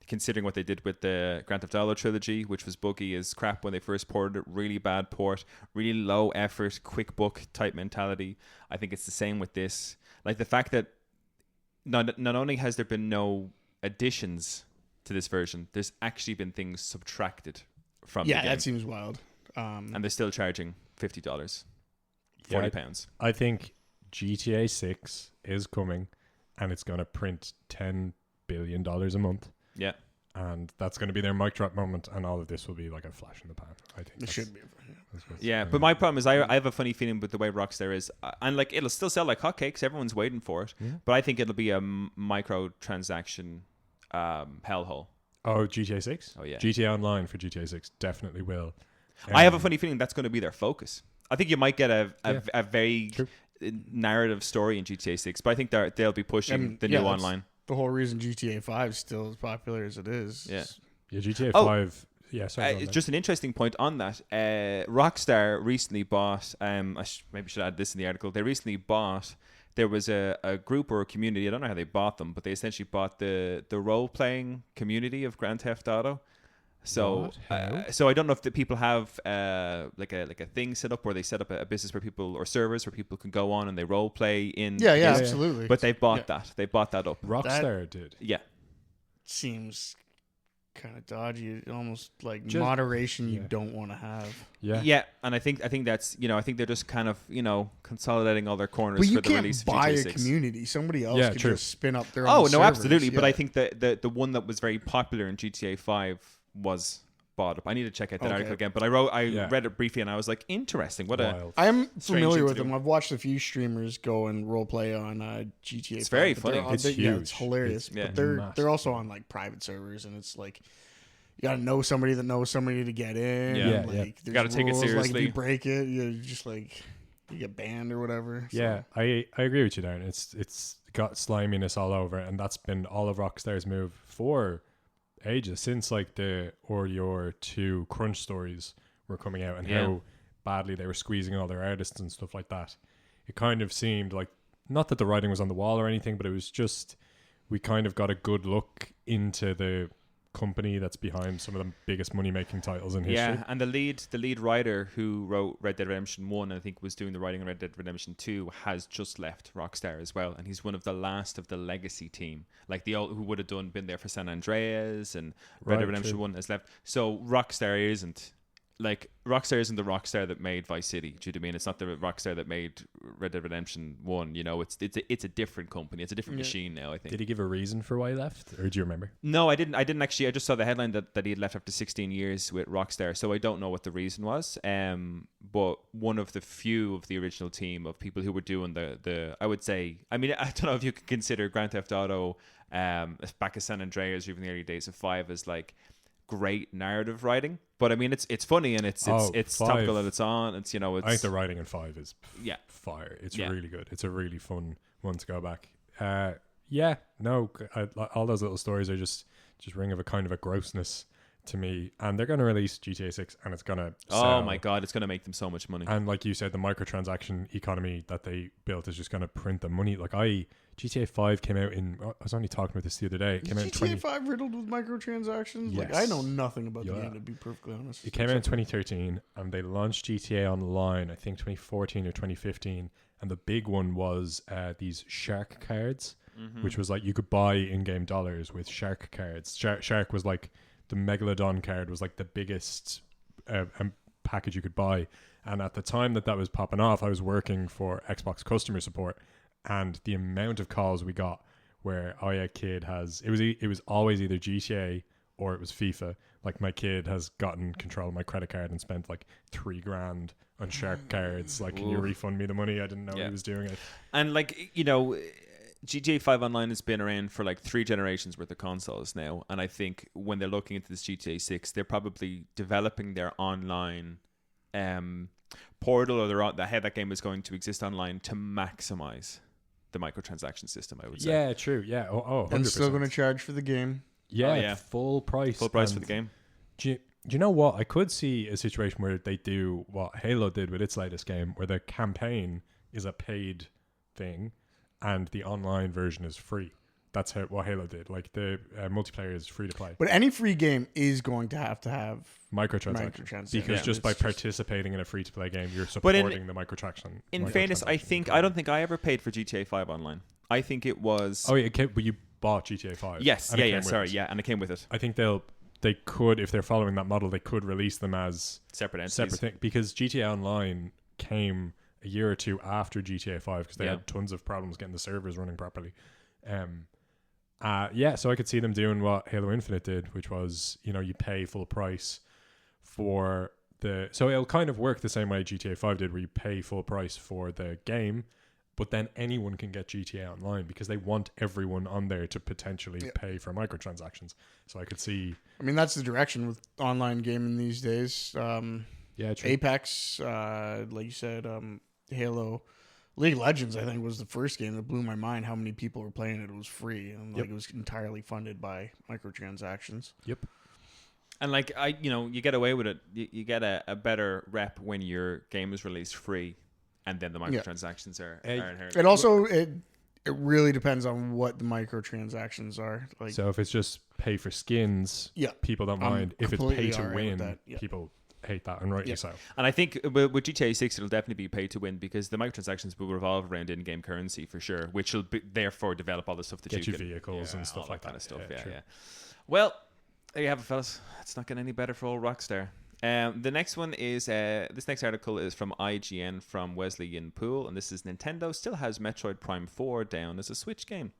Considering what they did with the Grand Theft Auto trilogy, which was buggy as crap when they first ported it, really bad port, really low effort, quick book type mentality. I think it's the same with this. Like the fact that not only has there been no additions to this version, there's actually been things subtracted from the game. That seems wild. And they're still charging $50, £40. I think GTA 6 is coming, and it's going to print $10 billion a month. Yeah. And that's going to be their mic drop moment, and all of this will be like a flash in the pan. I think it should be. But my problem is I have a funny feeling with the way Rockstar is, and like it'll still sell like hotcakes. Everyone's waiting for it, but I think it'll be a microtransaction hellhole. Oh, GTA 6? Oh, yeah. GTA Online for GTA 6 definitely will. I have a funny feeling that's going to be their focus. I think you might get a very True. narrative story in GTA 6, but I think they'll be pushing the new online. The whole reason GTA 5 is still as popular as it is. Yeah. Yeah, GTA 5. Yeah, sorry. Just an interesting point on that. Rockstar recently bought. Maybe should add this in the article. They recently bought. There was a group or a community. I don't know how they bought them, but they essentially bought the role playing community of Grand Theft Auto. So, so I don't know if the people have like a thing set up where they set up a business where people, or servers where people can go on and they role play in. Yeah, absolutely. But they bought that. They bought that up. Rockstar did. Yeah. Seems kind of dodgy. Almost like moderation you don't want to have. Yeah. Yeah, and I think that's I think they're just kind of consolidating all their corners but for the release of GTA 6. But you can't buy a community. Somebody else could just spin up their own. Oh no, servers. absolutely. Yeah. But I think the one that was very popular in GTA 5 was bought up. I need to check out that article again, but I read it briefly and I was like, interesting. I'm familiar with them. I've watched a few streamers go and role play on GTA. It's very funny. It's huge. Yeah, it's hilarious. But they're also on like private servers, and it's like you gotta know somebody that knows somebody to get in. You gotta take it seriously. Like if you break it, you just like you get banned or whatever. So. Yeah, I agree with you, Darren. It's got sliminess all over, and that's been all of Rockstar's move for ages, since like the Your 2 crunch stories were coming out, and how badly they were squeezing all their artists and stuff like that. It kind of seemed like, not that the writing was on the wall or anything, but it was just, we kind of got a good look into the company that's behind some of the biggest money-making titles in history. Yeah, and the lead writer who wrote Red Dead Redemption 1, and I think was doing the writing on Red Dead Redemption 2, has just left Rockstar as well, and he's one of the last of the legacy team, like the old who would have been there for San Andreas, and Red Dead Redemption 1 has left. So Rockstar isn't the Rockstar that made Vice City. Do you know what I mean? It's not the Rockstar that made Red Dead Redemption 1. It's a different company. It's a different machine now, I think. Did he give a reason for why he left, or do you remember? No, I didn't actually. I just saw the headline that he had left after 16 years with Rockstar, so I don't know what the reason was. But one of the few of the original team of people who were doing the I would say, I mean, I don't know if you could consider Grand Theft Auto back at San Andreas or even the early days of 5 as like great narrative writing, but I mean it's funny and it's topical and it's on. It's I think the writing in 5 is fire. It's really good. It's a really fun one to go back. All those little stories are just ring of a kind of a grossness to me, and they're going to release GTA 6 and it's going to oh my god, it's going to make them so much money. And like you said, the microtransaction economy that they built is just going to print the money. Like GTA 5 came out in, I was only talking about this the other day. It came out in GTA 5 riddled with microtransactions? Yes. Like, I know nothing about the game, to be perfectly honest. It came out in 2013, and they launched GTA Online, I think 2014 or 2015, and the big one was these shark cards, which was like you could buy in-game dollars with shark cards. Shark was like, the Megalodon card was like the biggest package you could buy. And at the time that was popping off, I was working for Xbox customer support, and the amount of calls we got where kid has, it was always either GTA or it was FIFA. Like, my kid has gotten control of my credit card and spent like $3,000 on shark cards. Like, can you refund me the money? I didn't know he was doing it. And like, GTA 5 Online has been around for like 3 generations worth of consoles now, and I think when they're looking into this GTA 6, they're probably developing their online portal, or how that game is going to exist online to maximize the microtransaction system, I would say. Yeah, true. Yeah. 100%. And still going to charge for the game. Yeah, full price. Full price for the game. Do you know what? I could see a situation where they do what Halo did with its latest game, where the campaign is a paid thing and the online version is free. That's what Halo did. Like, the multiplayer is free to play. But any free game is going to have microtransactions. Because just by participating in a free-to-play game, you're supporting the microtransaction. In fairness, I don't think I ever paid for GTA 5 Online. I think it was... Oh, yeah, but you bought GTA 5. Yes, and it came with it. I think they could, if they're following that model, they could release them as separate entities. Because GTA Online came a year or two after GTA 5 because they had tons of problems getting the servers running properly. So I could see them doing what Halo Infinite did, which was, you pay full price for so it'll kind of work the same way GTA 5 did, where you pay full price for the game, but then anyone can get GTA Online because they want everyone on there to potentially pay for microtransactions. So I could see. I mean, that's the direction with online gaming these days. True. Apex, like you said, Halo, League of Legends, I think, was the first game that blew my mind. How many people were playing it? It was free, and it was entirely funded by microtransactions. Yep. And like you get away with it. You get a better rep when your game is released free, and then the microtransactions are inherent. It also it really depends on what the microtransactions are. Like, so if it's just pay for skins, people don't mind. If it's pay to win, people hate that, and rightly so. And I think with GTA 6 it'll definitely be pay to win because the microtransactions will revolve around in-game currency for sure, which will therefore develop all the stuff that get you can, vehicles and stuff like that. Kind of stuff. Yeah. Well, there you have it, fellas. It's not getting any better for old Rockstar. The next one is this next article is from IGN from Wesley Yin Poole, and this is Nintendo still has Metroid Prime 4 down as a Switch game.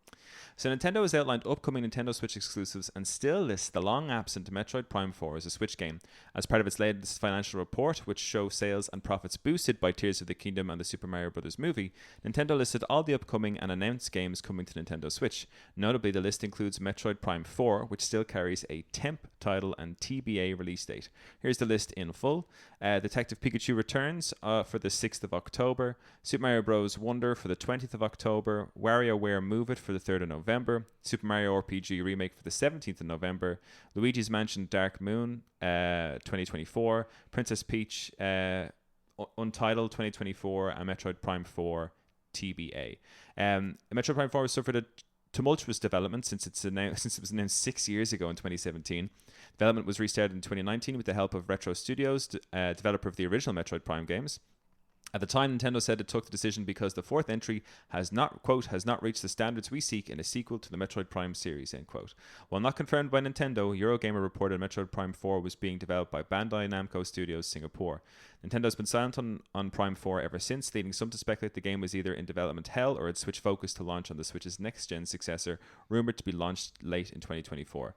So Nintendo has outlined upcoming Nintendo Switch exclusives and still lists the long absent Metroid Prime 4 as a Switch game as part of its latest financial report, which shows sales and profits boosted by Tears of the Kingdom and the Super Mario Bros. Movie. Nintendo listed all the upcoming and announced games coming to Nintendo Switch. Notably, the list includes Metroid Prime 4, which still carries a temp title and TBA release date. Here's the list in full. Detective Pikachu returns for the 6th of October. Super Mario Bros. Wonder for the 20th of October. WarioWare Move It for the 3rd of November. Super Mario RPG Remake for the 17th of November. Luigi's Mansion Dark Moon 2024. Princess Peach Untitled 2024. And Metroid Prime 4 TBA. Metroid Prime 4 has suffered a tumultuous development since it was announced 6 years ago in 2017. Development was restarted in 2019 with the help of Retro Studios, developer of the original Metroid Prime games. At the time, Nintendo said it took the decision because the fourth entry has not reached the standards we seek in a sequel to the Metroid Prime series, end quote. While not confirmed by Nintendo, Eurogamer reported Metroid Prime 4 was being developed by Bandai Namco Studios Singapore. Nintendo's been silent on Prime 4 ever since, leading some to speculate the game was either in development hell or had switched focus to launch on the Switch's next-gen successor, rumored to be launched late in 2024.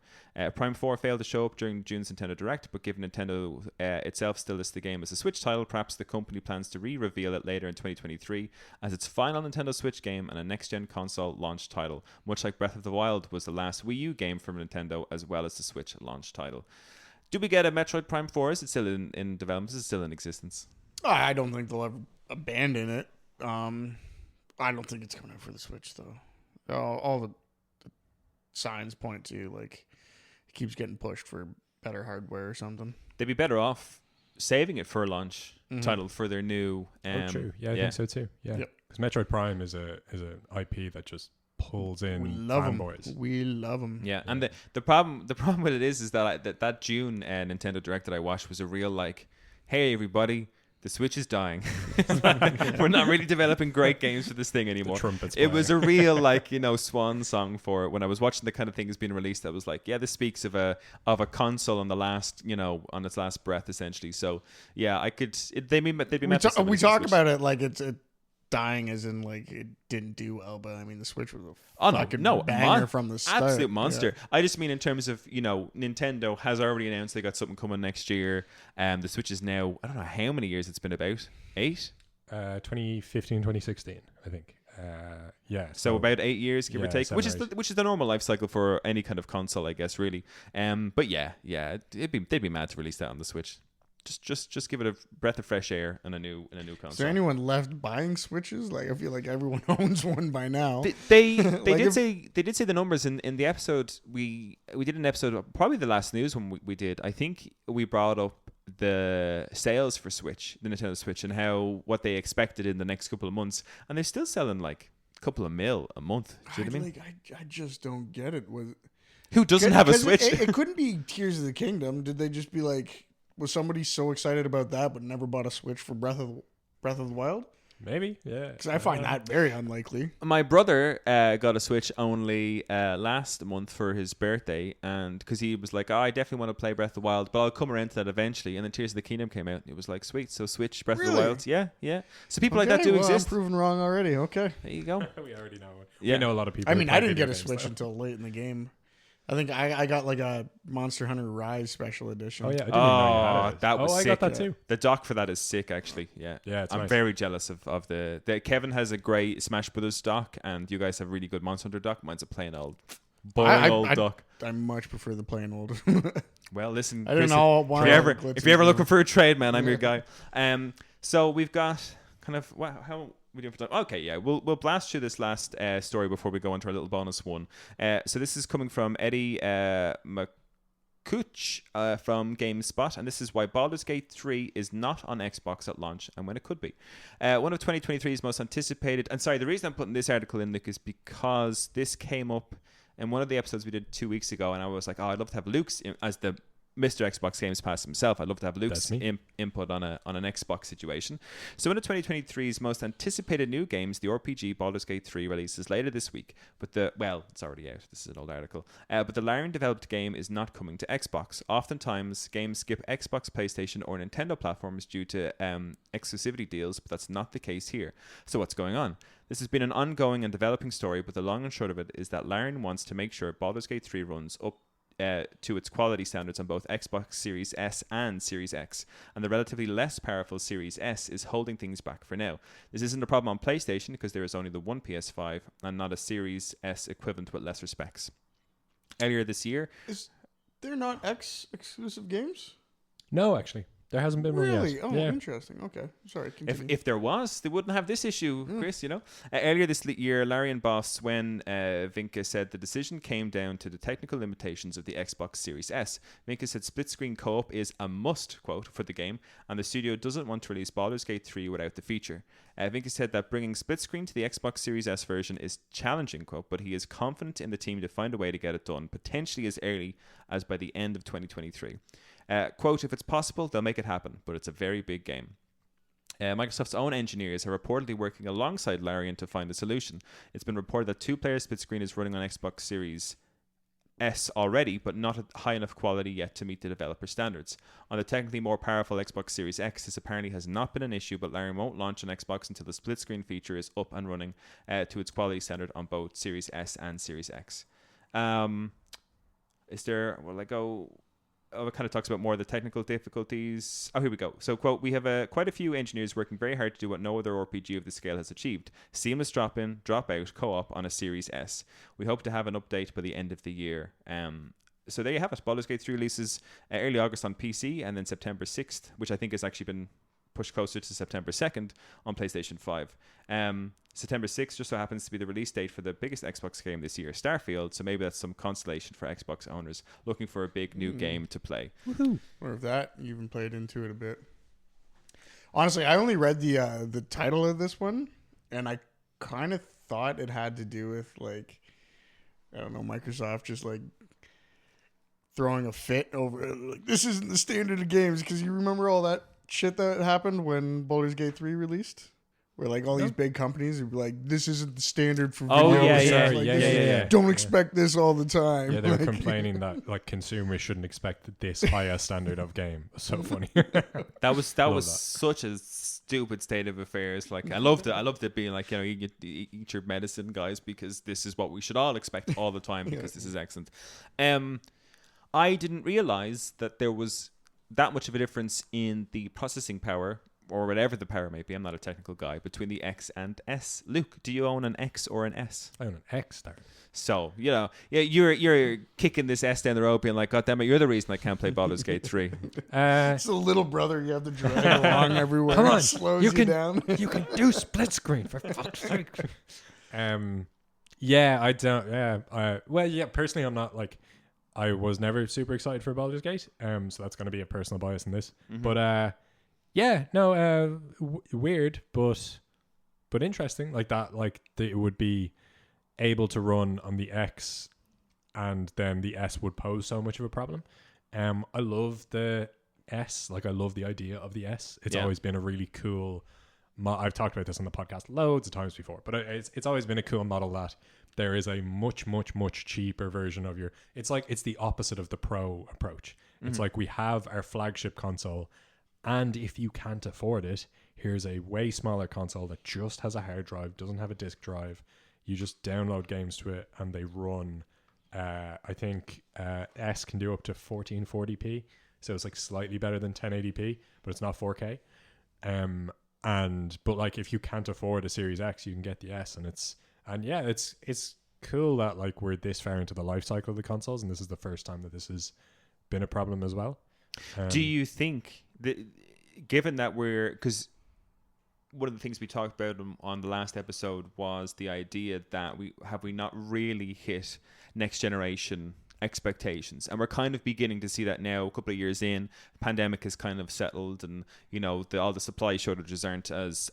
Prime 4 failed to show up during June's Nintendo Direct, but given Nintendo itself still lists the game as a Switch title, perhaps the company plans to reveal it later in 2023 as its final Nintendo Switch game and a next-gen console launch title, much like Breath of the Wild was the last Wii U game from Nintendo as well as the Switch launch title. Do we get a Metroid Prime 4? Is it still in development? Is it still in existence? I don't think they'll ever abandon it. I don't think it's coming out for the Switch, though. All the signs point to, like, it keeps getting pushed for better hardware or something. They'd be better off saving it for a launch title for their new... true. Yeah, I think so too. Yeah. Because Metroid Prime is a IP that just pulls in fanboys. We love them. Yeah, and the problem with it is that that June Nintendo Direct that I watched was a real like, hey everybody, the Switch is dying. We're not really developing great games for this thing anymore. It was a real like swan song for it. When I was watching the kind of things being released, I was like, yeah, this speaks of a console on the last on its last breath essentially. So yeah, I could. They'd be we talk about it like it's dying as in like it didn't do well, but I mean the Switch was a fucking banger from the start. Absolute monster. Yeah. I just mean in terms of Nintendo has already announced they got something coming next year. The Switch is now, I don't know how many years it's been about. 8? 2015, 2016, I think. So about 8 years, give or take, which is the normal life cycle for any kind of console, I guess, really. But they'd be mad to release that on the Switch. Just give it a breath of fresh air and a new console. Is there anyone left buying Switches? Like I feel like everyone owns one by now. They did say the numbers in the episode we did an episode, probably the last news one we did. I think we brought up the sales for Switch, the Nintendo Switch, and what they expected in the next couple of months, and they're still selling like a couple of mil a month. Do you know what I mean? I just don't get it. Who doesn't have a Switch? It couldn't be Tears of the Kingdom. Did they just be like? Was somebody so excited about that but never bought a Switch for Breath of the Wild? Maybe, yeah. Because I find that very unlikely. My brother got a Switch only last month for his birthday, and because he was like, I definitely want to play Breath of the Wild, but I'll come around to that eventually. And then Tears of the Kingdom came out, and it was like, sweet, so Switch, Breath of the Wild. Yeah. So people like that do exist. I'm proven wrong already. Okay. There you go. We already know. Yeah. We know a lot of people. I mean, I didn't get a Switch until late in the game. I think I got like a Monster Hunter Rise special edition. Oh yeah, I didn't even know you had it. That was sick. I got that too. The dock for that is sick, actually. Yeah, it's I'm nice. very jealous of the Kevin has a great Smash Brothers dock, and you guys have really good Monster Hunter dock. Mine's a plain old, boring old dock. I much prefer the plain old. Well, listen, I don't know. If you're ever looking for a trade, man, I'm your guy. So we've got kind of how. Okay, yeah, we'll blast through this last story before we go into our little bonus one. So this is coming from Eddie McCooch from GameSpot, and this is why Baldur's Gate 3 is not on Xbox at launch and when it could be. One of 2023's most anticipated, and sorry, the reason I'm putting this article in, Nick, is because this came up in one of the episodes we did 2 weeks ago, and I was like, I'd love to have Luke's as the Mr. Xbox Games Pass himself. I'd love to have Luke's input on an Xbox situation. So one of 2023's most anticipated new games, the RPG Baldur's Gate 3, releases later this week. But it's already out. This is an old article. But the Larian-developed game is not coming to Xbox. Oftentimes, games skip Xbox, PlayStation, or Nintendo platforms due to exclusivity deals, but that's not the case here. So what's going on? This has been an ongoing and developing story, but the long and short of it is that Larian wants to make sure Baldur's Gate 3 runs up to its quality standards on both Xbox Series S and Series X, and the relatively less powerful Series S is holding things back for now. This isn't a problem on PlayStation because there is only the one PS5 and not a Series S equivalent with lesser specs. Earlier this year... Is there not X-exclusive games? No, actually. There hasn't been one yet. Really? Oh, interesting. Okay. Sorry, continue. If there was, they wouldn't have this issue, Chris, you know? Earlier this year, Larian boss Sven Vinke said the decision came down to the technical limitations of the Xbox Series S. Vinke said split-screen co-op is a must, quote, for the game, and the studio doesn't want to release Baldur's Gate 3 without the feature. Vinke said that bringing split-screen to the Xbox Series S version is challenging, quote, but he is confident in the team to find a way to get it done, potentially as early as by the end of 2023. Quote, if it's possible, they'll make it happen, but it's a very big game. Microsoft's own engineers are reportedly working alongside Larian to find a solution. It's been reported that two-player split screen is running on Xbox Series S already, but not at high enough quality yet to meet the developer standards. On the technically more powerful Xbox Series X, this apparently has not been an issue, but Larian won't launch an Xbox until the split screen feature is up and running to its quality standard on both Series S and Series X. Is there... Well, I go... Oh, it kind of talks about more of the technical difficulties. Oh, here we go. So, quote, we have quite a few engineers working very hard to do what no other RPG of the scale has achieved. Seamless drop-in, drop-out, co-op on a Series S. We hope to have an update by the end of the year. So there you have it. Baldur's Gate 3 releases early August on PC and then September 6th, which I think has actually been pushed closer to September 2nd on PlayStation 5. September 6th just so happens to be the release date for the biggest Xbox game this year, Starfield, so maybe that's some consolation for Xbox owners looking for a big new game to play. Woohoo. Or if that, you even played into it a bit. Honestly, I only read the title of this one, and I kind of thought it had to do with, like, I don't know, Microsoft just, like, throwing a fit over it. Like, this isn't the standard of games, because you remember all that shit that happened when Baldur's Gate 3 released? Where like all these big companies would be like, this isn't the standard for video. Oh yeah. Don't expect this all the time. Yeah, they were complaining that like consumers shouldn't expect this higher standard of game. So funny. that was such a stupid state of affairs. Like I loved it being like, you know, you eat your medicine, guys, because this is what we should all expect all the time because this is excellent. I didn't realize that there was that much of a difference in the processing power, or whatever the power may be, I'm not a technical guy, between the X and S. Luke, do you own an X or an S? I own an X, Darren. So, you know, yeah, you're kicking this S down the road being like, God damn it, you're the reason I can't play Baldur's Gate 3. It's the little brother you have to drag along everywhere. Come on, slows you down. You can do split screen, for fuck's sake. Yeah, I don't, personally I'm not like, I was never super excited for Baldur's Gate, so that's going to be a personal bias in this. Mm-hmm. But, weird, but interesting. Like that, like it would be able to run on the X, and then the S would pose so much of a problem. I love the S. Like I love the idea of the S. It's always been a really cool. I've talked about this on the podcast loads of times before, but it's always been a cool model that there is a much, much, much cheaper version of your. It's like it's the opposite of the Pro approach. Mm-hmm. It's like we have our flagship console. And if you can't afford it, here's a way smaller console that just has a hard drive, doesn't have a disk drive. You just download games to it and they run I think S can do up to 1440p, so it's like slightly better than 1080p, but it's not 4K. But like if you can't afford a Series X, you can get the S, and it's cool that like we're this far into the life cycle of the consoles, and this is the first time that this has been a problem as well. Do you think that, given that because one of the things we talked about on the last episode was the idea that we not really hit next generation expectations, and we're kind of beginning to see that now. A couple of years in, pandemic has kind of settled, and all the supply shortages aren't as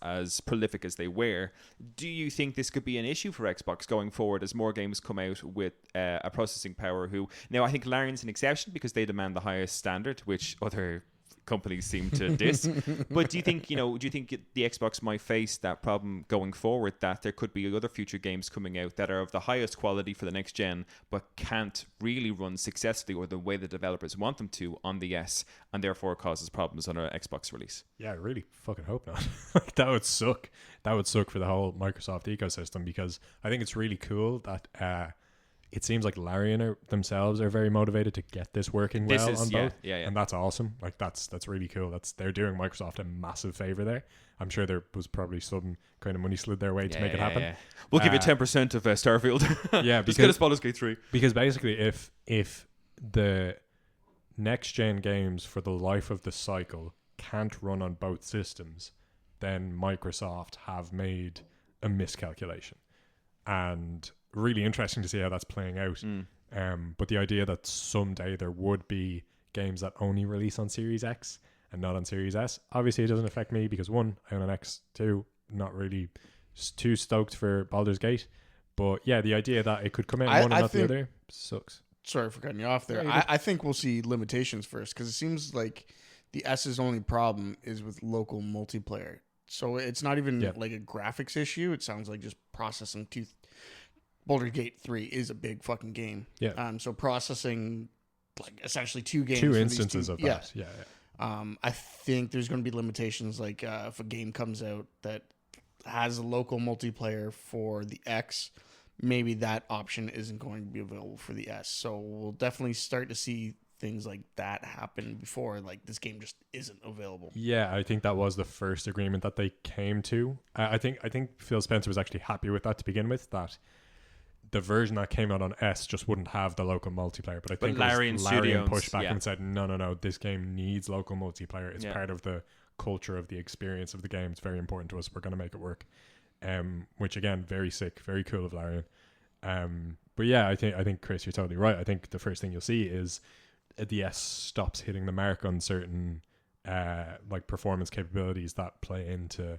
prolific as they were. Do you think this could be an issue for Xbox going forward as more games come out with a processing power? Now I think Larian's an exception because they demand the highest standard, which other companies seem to diss. But do you think the Xbox might face that problem going forward, that there could be other future games coming out that are of the highest quality for the next gen but can't really run successfully or the way the developers want them to on the S, and therefore causes problems on our Xbox release? Yeah, I really fucking hope not. Like, that would suck. That would suck for the whole Microsoft ecosystem, because I think it's really cool that it seems like Larian themselves are very motivated to get this working on both. Yeah. And that's awesome. Like that's really cool. They're doing Microsoft a massive favor there. I'm sure there was probably some kind of money slid their way to make it happen. Yeah. We'll give you 10% of Starfield. Yeah, just get us Baldur's Gate 3. Because basically, if the next gen games for the life of the cycle can't run on both systems, then Microsoft have made a miscalculation. And really interesting to see how that's playing out. But the idea that someday there would be games that only release on Series X and not on Series S, obviously it doesn't affect me because one, I own an X, two, not really too stoked for Baldur's Gate. But yeah, the idea that it could come out in one and not the other sucks. Sorry for cutting you off there. I think we'll see limitations first, because it seems like the S's only problem is with local multiplayer. So it's not even like a graphics issue. It sounds like just processing Baldur's Gate 3 is a big fucking game. Yeah. So processing like essentially two games. Two instances of that. Yeah. I think there's going to be limitations, like if a game comes out that has a local multiplayer for the X, maybe that option isn't going to be available for the S. So we'll definitely start to see things like that happen before, like this game just isn't available. Yeah, I think that was the first agreement that they came to. I think Phil Spencer was actually happy with that to begin with, that the version that came out on S just wouldn't have the local multiplayer. But I think Larian pushed back and said, no, this game needs local multiplayer. It's part of the culture of the experience of the game. It's very important to us. We're going to make it work. Which again, very sick, very cool of Larian. But yeah, I think Chris, you're totally right. I think the first thing you'll see is the S stops hitting the mark on certain like performance capabilities that play into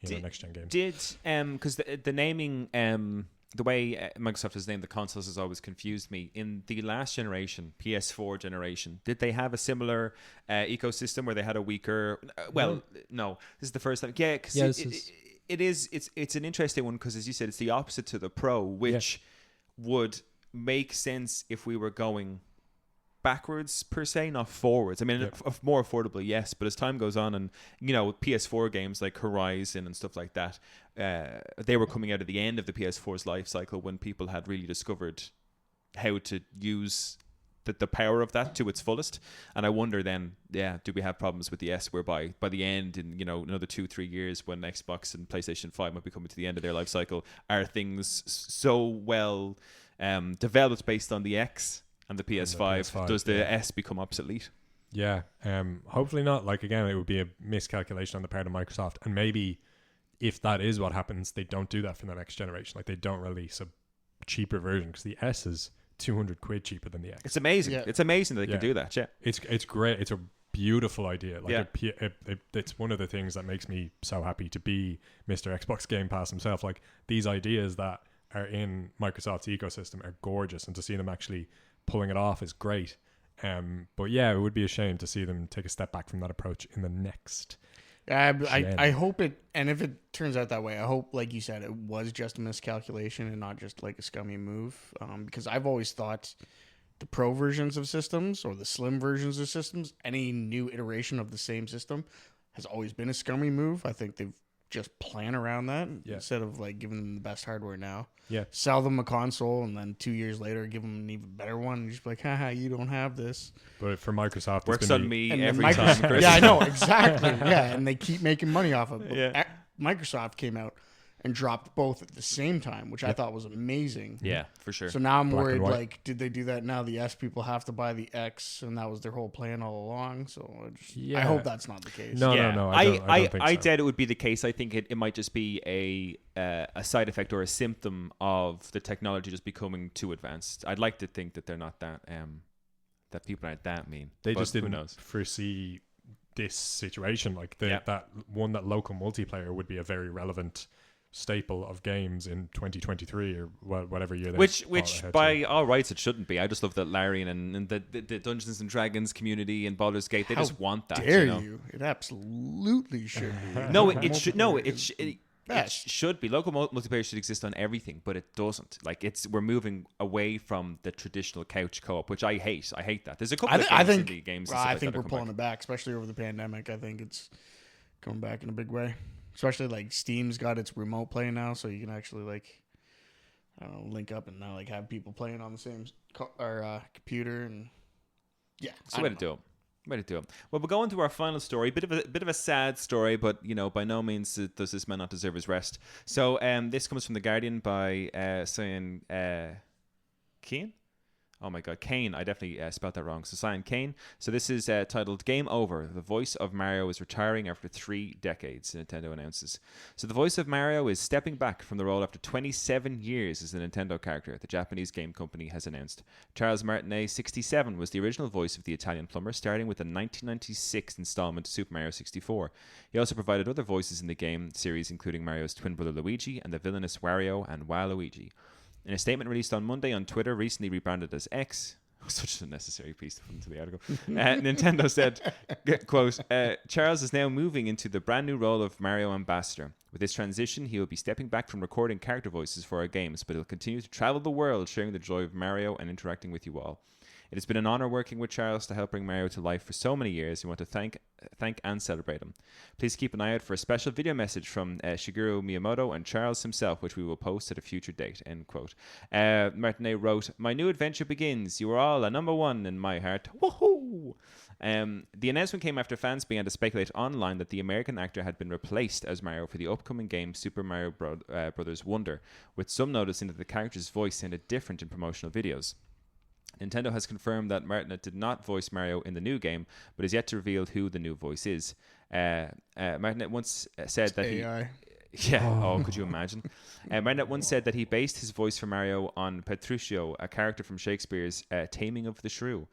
next gen games. Because the naming, the way Microsoft has named the consoles has always confused me. In the last generation, PS4 generation, did they have a similar ecosystem where they had a weaker? No, this is the first time. Yeah, because it's an interesting one, because as you said, it's the opposite to the Pro, which would make sense if we were going backwards per se, not forwards. I mean, more affordable, yes, but as time goes on, and PS4 games like Horizon and stuff like that, they were coming out at the end of the PS4's life cycle when people had really discovered how to use the power of that to its fullest. And I wonder then, do we have problems with the S, whereby by the end, in another 2-3 years, when Xbox and PlayStation 5 might be coming to the end of their life cycle, are things so well developed based on the X and the PS5, does the S become obsolete? Yeah, hopefully not. Like, again, it would be a miscalculation on the part of Microsoft, and maybe if that is what happens, they don't do that for the next generation. Like, they don't release a cheaper version, because the S is 200 quid cheaper than the X. It's amazing. Yeah. It's amazing that they can do that. Yeah, it's great. It's a beautiful idea. Like, it's one of the things that makes me so happy to be Mr. Xbox Game Pass himself. Like, these ideas that are in Microsoft's ecosystem are gorgeous, and to see them actually pulling it off is great. But yeah, it would be a shame to see them take a step back from that approach in the next. I hope it, and if it turns out that way, I hope, like you said, it was just a miscalculation and not just like a scummy move. Because I've always thought the Pro versions of systems or the slim versions of systems, any new iteration of the same system has always been a scummy move. I think they've just plan around that instead of like giving them the best hardware now. Yeah. Sell them a console and then 2 years later give them an even better one. And just be like, haha, you don't have this. But for Microsoft, works on me and every time. Chris. Yeah, I know exactly. Yeah, and they keep making money off of it. Yeah. Microsoft came out and dropped both at the same time, which I thought was amazing. Yeah, for sure. So now I'm Black worried, and white. like, did they do that now? The S people have to buy the X, and that was their whole plan all along. So I hope that's not the case. No. I don't think so. doubt it would be the case. I think it might just be a side effect or a symptom of the technology just becoming too advanced. I'd like to think that they're not that that people aren't that mean. They but just didn't who knows? foresee this situation. Like that local multiplayer would be a very relevant staple of games in 2023 or whatever year. Which by all rights it shouldn't be. I just love that Larian and the Dungeons and Dragons community and Baldur's Gate. They just want that. Dare you know? you? It absolutely should be. No, it should. No, it should. It Best. should be. Local multiplayer should exist on everything, but it doesn't. Like we're moving away from the traditional couch co-op, which I hate. I hate that. There's a couple of indie games. And stuff I like think that we're pulling it back, especially over the pandemic. I think it's coming back in a big way. Especially like Steam's got its remote play now, so you can actually like, I don't know, link up and now like have people playing on the same computer and It's the way to do it. Way to do it. Well, we'll go into our final story. Bit of a sad story, but you know, by no means does this man not deserve his rest. So, this comes from The Guardian by Cyan Keane. Oh my God, Kane. I definitely spelled that wrong. So Cyan Kane. So this is titled "Game Over. The voice of Mario is retiring after 3 decades." Nintendo announces. So the voice of Mario is stepping back from the role after 27 years as a Nintendo character. The Japanese game company has announced. Charles Martinet, 67, was the original voice of the Italian plumber, starting with the 1996 installment Super Mario 64. He also provided other voices in the game series, including Mario's twin brother Luigi and the villainous Wario and Waluigi. In a statement released on Monday on Twitter, recently rebranded as X, such a necessary piece to put into the article, Nintendo said, quote, Charles is now moving into the brand new role of Mario Ambassador. With this transition, he will be stepping back from recording character voices for our games, but he'll continue to travel the world, sharing the joy of Mario and interacting with you all. It has been an honor working with Charles to help bring Mario to life for so many years. We want to thank and celebrate him. Please keep an eye out for a special video message from Shigeru Miyamoto and Charles himself, which we will post at a future date. End quote. Martinet wrote, "My new adventure begins. You are all a number one in my heart. Woohoo!" The announcement came after fans began to speculate online that the American actor had been replaced as Mario for the upcoming game Super Mario Brothers Wonder, with some noticing that the character's voice sounded different in promotional videos. Nintendo has confirmed that Martinet did not voice Mario in the new game, but is yet to reveal who the new voice is. Martinet once said that AI. Could you imagine? Martinet once said that he based his voice for Mario on Petruchio, a character from Shakespeare's Taming of the Shrew.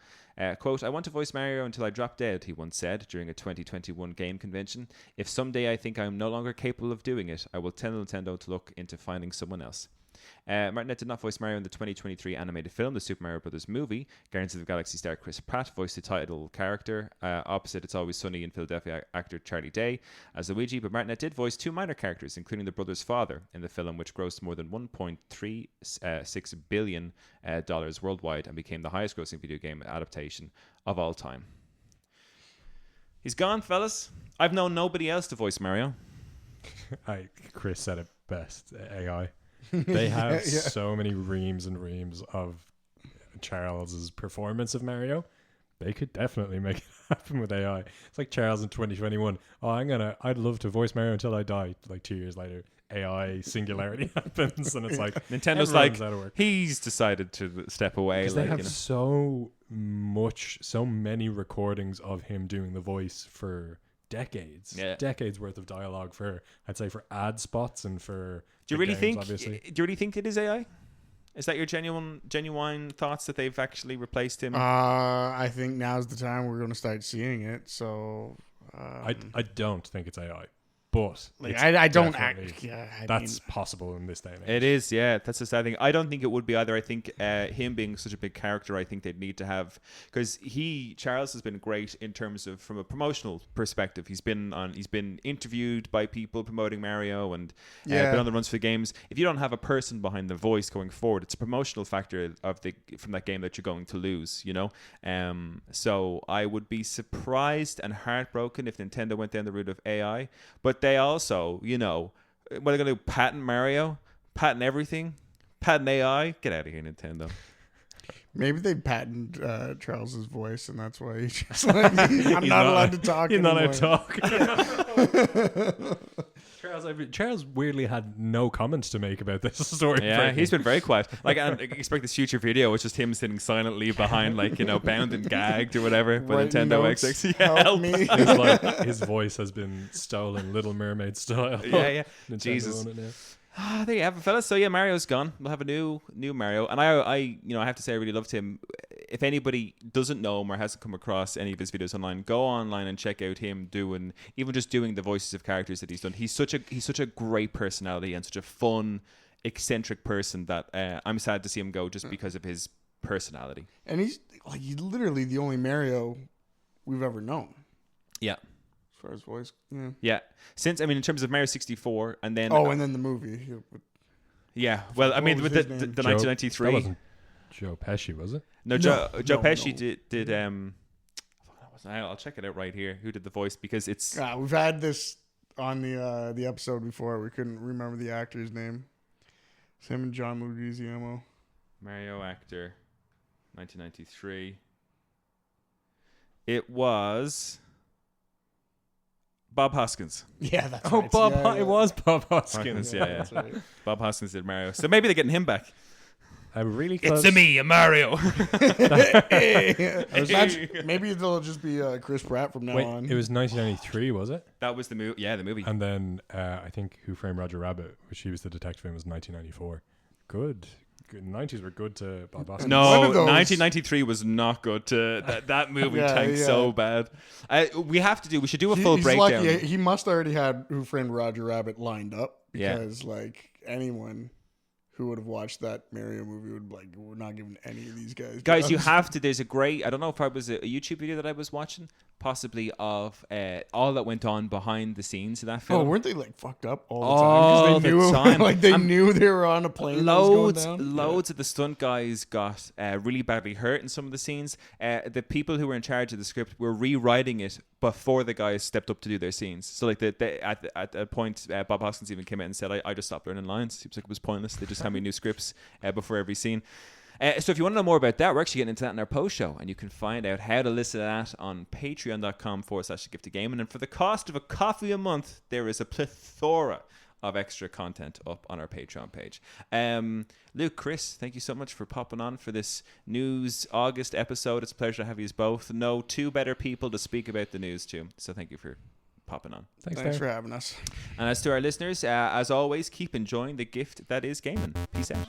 Quote, "I want to voice Mario until I drop dead," he once said during a 2021 game convention. "If someday I think I am no longer capable of doing it, I will tell Nintendo to look into finding someone else." Martinet did not voice Mario in the 2023 animated film, the Super Mario Brothers movie. Guardians of the Galaxy star Chris Pratt voiced the title character opposite It's Always Sunny in Philadelphia actor Charlie Day as Luigi, but Martinet did voice 2 minor characters, including the brother's father in the film, which grossed more than $1.36 billion worldwide and became the highest grossing video game adaptation of all time. He's gone, fellas. I've known nobody else to voice Mario. Chris said it best. AI. They have so many reams and reams of Charles's performance of Mario. They could definitely make it happen with AI. It's like Charles in 2021. I'd love to voice Mario until I die. Like 2 years later, AI singularity happens, and it's like Nintendo's like, he's decided to step away. They have so many recordings of him doing the voice for decades worth of dialogue for, I'd say, for ad spots and for. Do you really think it is AI? Is that your genuine thoughts that they've actually replaced him? I think now's the time we're going to start seeing it. So I don't think it's AI, but like, I don't act. That's possible in this day and age. It is, yeah. That's the sad thing. I don't think it would be either. I think him being such a big character, I think they'd need to have, because Charles has been great in terms of from a promotional perspective. He's been interviewed by people promoting Mario and been on the runs for the games. If you don't have a person behind the voice going forward, it's a promotional factor from that game that you're going to lose. You know, so I would be surprised and heartbroken if Nintendo went down the route of AI, but but they also, what are they going to do? Patent Mario? Patent everything? Patent AI? Get out of here, Nintendo. Maybe they patented Charles's voice, and that's why he's just like, I'm not allowed to talk anymore. He's not allowed to talk. Charles weirdly had no comments to make about this story. Yeah, he's been very quiet. Like, I expect this future video was just him sitting silently behind, like, bound and gagged or whatever by Nintendo XX. Yeah, help me. It's like his voice has been stolen, Little Mermaid style. Yeah. Jesus. There you have it, fellas. So yeah, Mario's gone. We'll have a new Mario, and I have to say I really loved him. If anybody doesn't know him or hasn't come across any of his videos online, go online and check out him doing the voices of characters that he's done. He's such a great personality and such a fun, eccentric person that I'm sad to see him go just because of his personality. And he's literally the only Mario we've ever known. Yeah. As far as voice, yeah. Since in terms of Mario 64, and then and then the movie. Yeah, well, with the 1993. That wasn't Joe Pesci, was it? No, Joe Pesci did. I'll check it out right here. Who did the voice? Because it's. We've had this on the episode before. We couldn't remember the actor's name. It's him and John Leguizamo. Mario actor, 1993. It was. Bob Hoskins. Yeah, that's right. It was Bob Hoskins. Yeah. Right. Bob Hoskins did Mario. So maybe they're getting him back. Really close. It's me, a Mario. Maybe they'll just be Chris Pratt from now on. It was 1993, was it? That was the movie. Yeah, the movie. And then I think Who Framed Roger Rabbit, which he was the detective in, was 1994. Good. 90s were good to Bob Hoskins. No, 1993 was not good to that movie. Tanked so bad. We should do a full breakdown. Lucky. He must already had Who Framed Roger Rabbit lined up because anyone who would have watched that Mario movie would we're not giving any of these guys. Guys, you have to. There's a great. I don't know if it was a YouTube video that I was watching, possibly of all that went on behind the scenes of that film. Oh, weren't they fucked up all the time? Because they knew they were on a plane. Loads of the stunt guys got really badly hurt in some of the scenes. The people who were in charge of the script were rewriting it before the guys stepped up to do their scenes. So at a point, Bob Hoskins even came out and said, "I just stopped learning lines. It was it was pointless. They just had me new scripts before every scene." So if you want to know more about that, we're actually getting into that in our post show, and you can find out how to listen to that on patreon.com/giftofgaming. And for the cost of a coffee a month, there is a plethora of extra content up on our Patreon page. Luke, Chris, thank you so much for popping on for this News August episode. It's a pleasure to have you both. No two better people to speak about the news to. So thank you for popping on. Thanks for having us. And as to our listeners, as always, keep enjoying the gift that is gaming. Peace out.